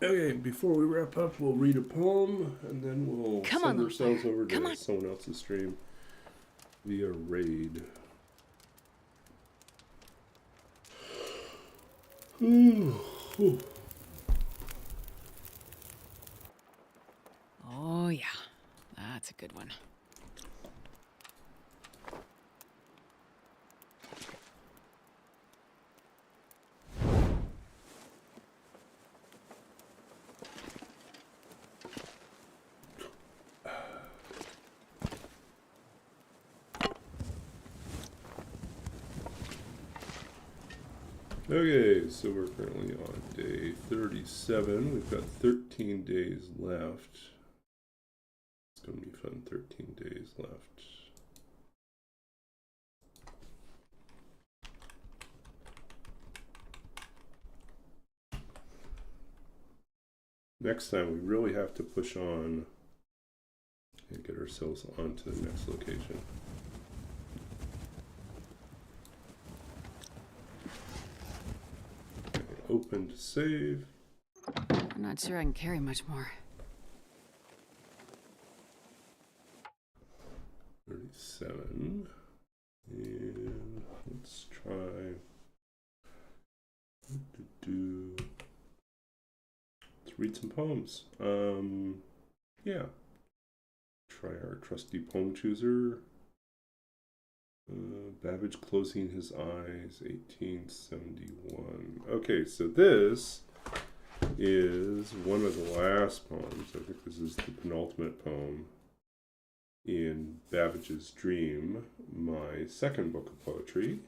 Okay, before we wrap up, we'll read a poem and then we'll Come send on, ourselves Little Fire. over Come to on. someone else's stream via raid. Oh, yeah. That's a good one. Okay, so we're currently on day 37. We've got 13 days left. It's going to be fun. 13 days left. Next time, we really have to push on and get ourselves onto the next location. open to save. I'm not sure I can carry much more. 37. And let's try let's read some poems. Yeah. Try our trusty poem chooser. Babbage closing his eyes, 1871. Okay, so this is one of the last poems. I think this is the penultimate poem in Babbage's Dream, my second book of poetry.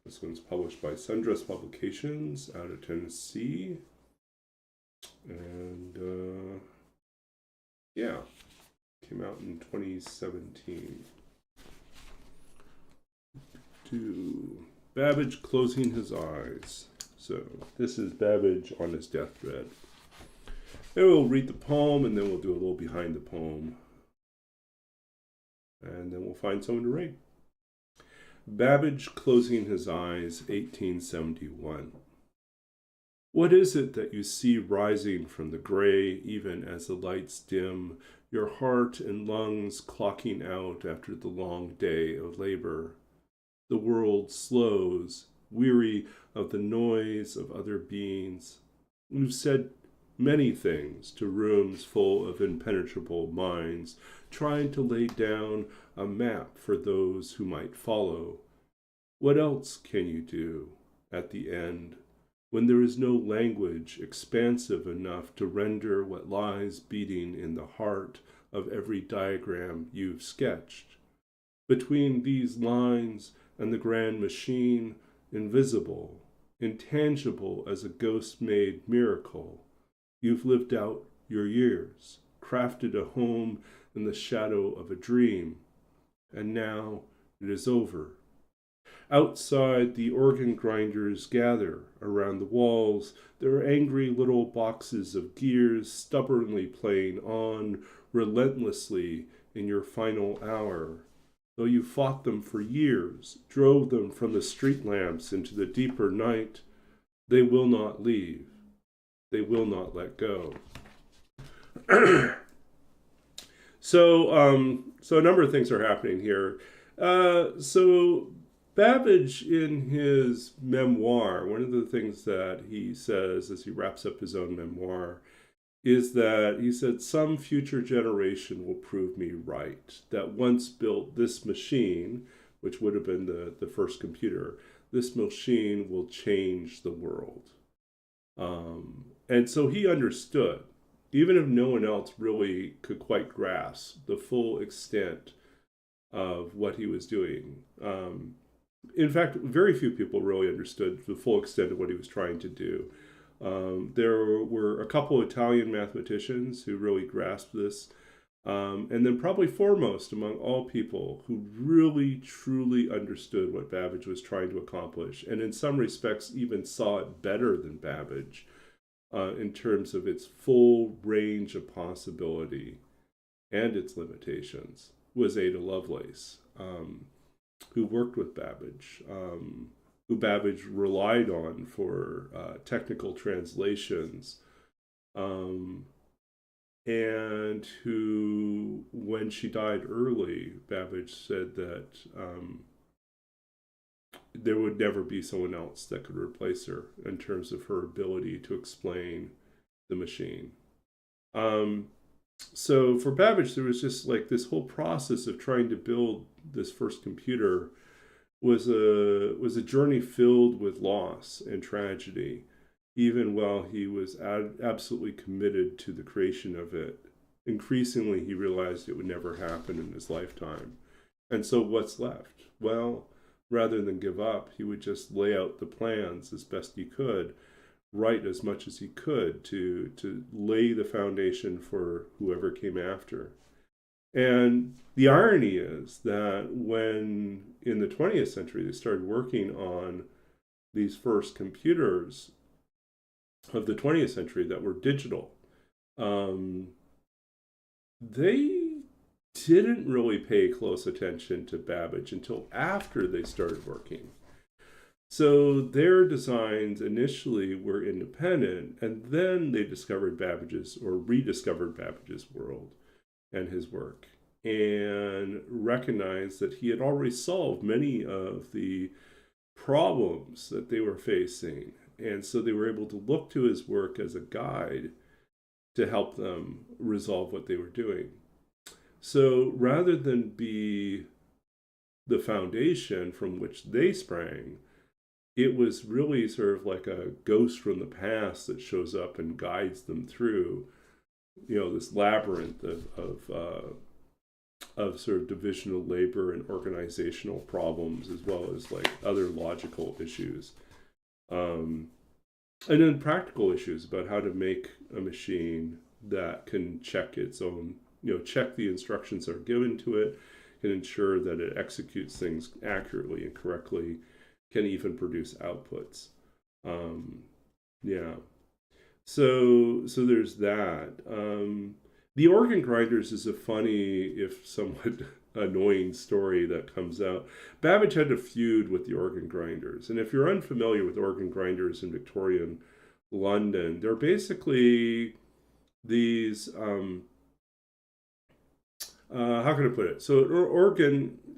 This one's published by Sundress Publications out of Tennessee. And yeah, came out in 2017. Babbage closing his eyes. So this is Babbage on his deathbed. And we'll read the poem, and then we'll do a little behind the poem. And then we'll find someone to read. Babbage closing his eyes, 1871. What is it that you see rising from the gray, even as the lights dim, your heart and lungs clocking out after the long day of labor? The world slows, weary of the noise of other beings. We've said many things to rooms full of impenetrable minds, trying to lay down a map for those who might follow. What else can you do at the end, when there is no language expansive enough to render what lies beating in the heart of every diagram you've sketched? Between these lines and the grand machine, invisible, intangible as a ghost-made miracle, you've lived out your years, crafted a home in the shadow of a dream, and now it is over. Outside, the organ grinders gather around the walls, their angry little boxes of gears stubbornly playing on relentlessly in your final hour. Though you fought them for years, drove them from the street lamps into the deeper night, they will not leave. They will not let go. So a number of things are happening here. So Babbage, in his memoir, one of the things that he says as he wraps up his own memoir is that he said, some future generation will prove me right, that once built this machine, which would have been the first computer, this machine will change the world. And so he understood, even if no one else really could quite grasp the full extent of what he was doing. In fact, very few people really understood the full extent of what he was trying to do. There were a couple of Italian mathematicians who really grasped this. And then probably foremost among all people who really, truly understood what Babbage was trying to accomplish, and in some respects even saw it better than Babbage in terms of its full range of possibility and its limitations, was Ada Lovelace, who worked with Babbage, who Babbage relied on for technical translations, and who, when she died early, Babbage said that there would never be someone else that could replace her in terms of her ability to explain the machine. So for Babbage, there was just like this whole process of trying to build this first computer was a journey filled with loss and tragedy, even while he was absolutely committed to the creation of it. Increasingly, he realized it would never happen in his lifetime. And so what's left? Well, rather than give up, he would just lay out the plans as best he could, write as much as he could to lay the foundation for whoever came after. And the irony is that when in the 20th century they started working on these first computers of the 20th century that were digital, they didn't really pay close attention to Babbage until after they started working. So their designs initially were independent, and then they discovered Babbage's or rediscovered Babbage's world and his work, and recognized that he had already solved many of the problems that they were facing. And so they were able to look to his work as a guide to help them resolve what they were doing. So rather than be the foundation from which they sprang, it was really sort of like a ghost from the past that shows up and guides them through, this labyrinth of sort of divisional labor and organizational problems, as well as like other logical issues, and then practical issues about how to make a machine that can check its own, check the instructions that are given to it, can ensure that it executes things accurately and correctly, can even produce outputs. Yeah. So there's that. The organ grinders is a funny, if somewhat annoying story that comes out. Babbage had a feud with the organ grinders, and if you're unfamiliar with organ grinders in Victorian London, they're basically these. How can I put it? So,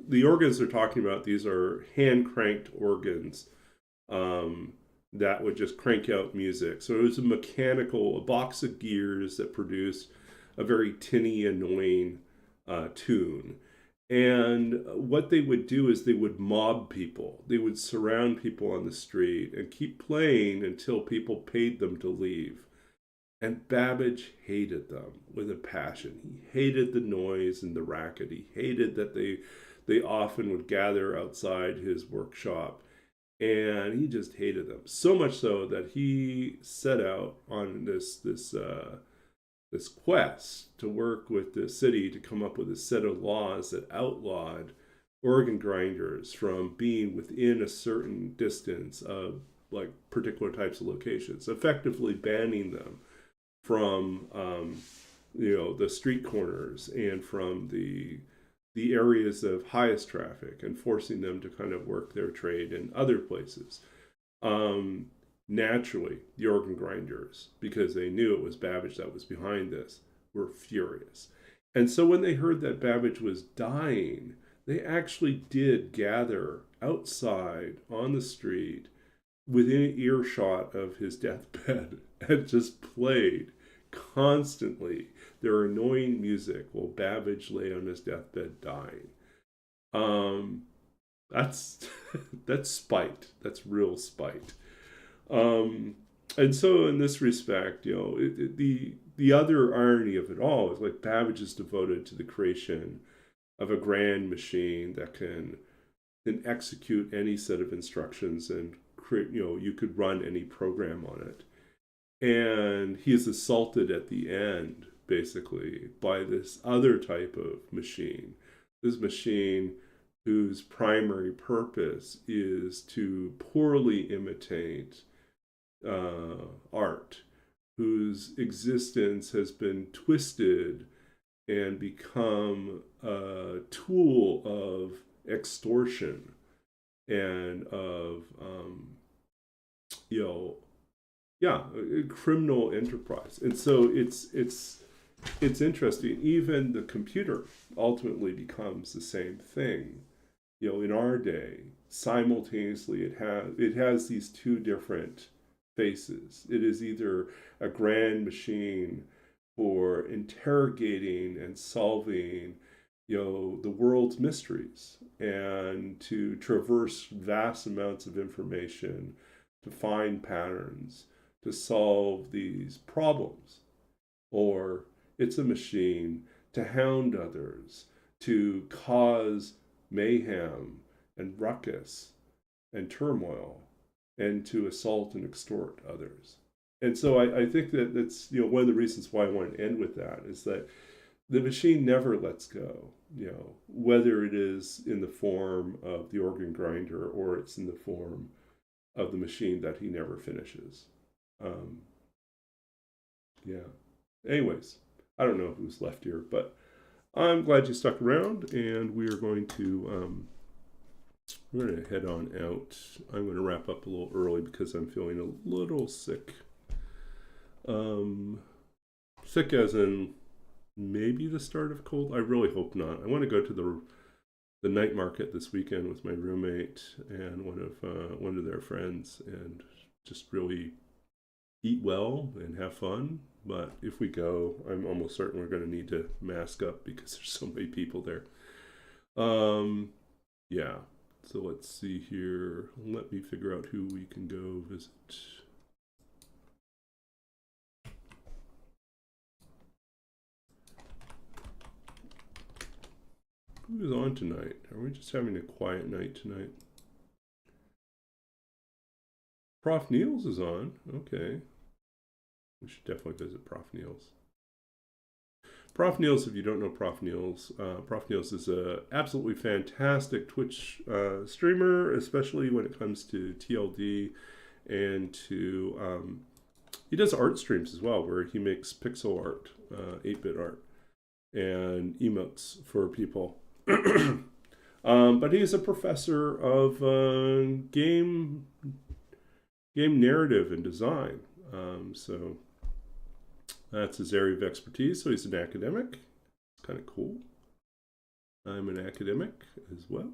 the organs they're talking about, these are hand cranked organs that would just crank out music. So it was a box of gears that produced a very tinny, annoying tune. And what they would do is they would mob people. They would surround people on the street and keep playing until people paid them to leave. And Babbage hated them with a passion. He hated the noise and the racket. He hated that they often would gather outside his workshop, and he just hated them so much so that he set out on this quest to work with the city to come up with a set of laws that outlawed organ grinders from being within a certain distance of like particular types of locations, effectively banning them from the street corners and from the areas of highest traffic, and forcing them to kind of work their trade in other places. Naturally, the organ grinders, because they knew it was Babbage that was behind this, were furious. And so when they heard that Babbage was dying, they actually did gather outside on the street within earshot of his deathbed and just played constantly their annoying music while Babbage lay on his deathbed dying. That's that's spite. That's real spite. And so in this respect, the other irony of it all is like Babbage is devoted to the creation of a grand machine that can then execute any set of instructions and create, you could run any program on it. And he is assaulted at the end, basically, by this other type of machine. This machine whose primary purpose is to poorly imitate art, whose existence has been twisted and become a tool of extortion and of, a criminal enterprise. And so it's interesting. Even the computer ultimately becomes the same thing. In our day, simultaneously, it has these two different faces. It is either a grand machine for interrogating and solving, the world's mysteries, and to traverse vast amounts of information, to find patterns, to solve these problems. Or it's a machine to hound others, to cause mayhem and ruckus and turmoil, and to assault and extort others. And so I think that that's one of the reasons why I want to end with that is that the machine never lets go. Whether it is in the form of the organ grinder or it's in the form of the machine that he never finishes. Yeah. Anyways, I don't know who's left here, but I'm glad you stuck around, and we are going to I'm going to head on out. I'm going to wrap up a little early because I'm feeling a little sick. Sick as in maybe the start of cold. I really hope not. I want to go to the night market this weekend with my roommate and one of their friends and just really eat well and have fun. But if we go, I'm almost certain we're going to need to mask up because there's so many people there. Yeah. So let's see here. Let me figure out who we can go visit. Who is on tonight? Are we just having a quiet night tonight? Prof. Niels is on. Okay. We should definitely visit Prof. Niels. Prof. Niels, if you don't know Prof. Niels is a absolutely fantastic Twitch streamer, especially when it comes to TLD and to he does art streams as well, where he makes pixel art, 8-bit art, and emotes for people. But he's a professor of game narrative and design. So that's his area of expertise. So he's an academic. It's kind of cool. I'm an academic as well.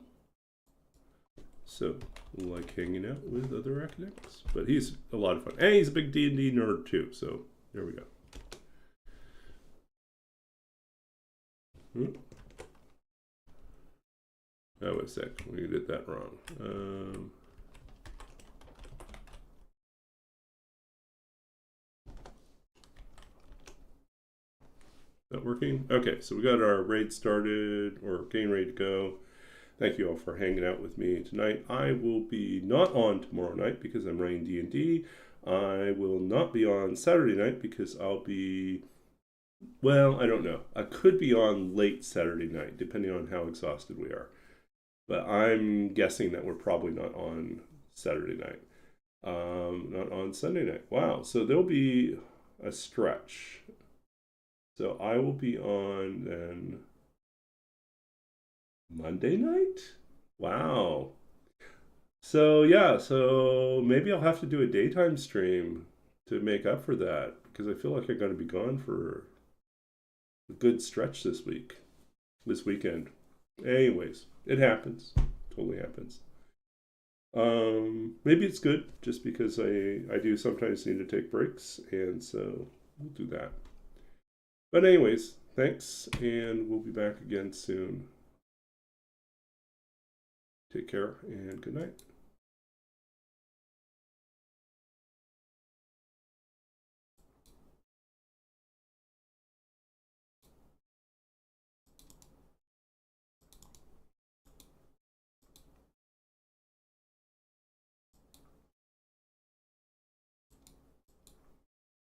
So like hanging out with other academics. But he's a lot of fun. And he's a big D&D nerd too. So there we go. Oh, wait a sec. We did that wrong. That working? Okay, so we got our raid started, or getting ready to go. Thank you all for hanging out with me tonight. I will be not on tomorrow night because I'm running D&D. I will not be on Saturday night because I'll be, well, I don't know. I could be on late Saturday night, depending on how exhausted we are. But I'm guessing that we're probably not on Saturday night. Not on Sunday night. Wow, so there'll be a stretch. So I will be on then Monday night? Wow. So yeah, so maybe I'll have to do a daytime stream to make up for that because I feel like I'm going to be gone for a good stretch this weekend. Anyways, it happens. Totally happens. Maybe it's good just because I do sometimes need to take breaks, and so we'll do that. But anyways, thanks, and we'll be back again soon. Take care, and good night.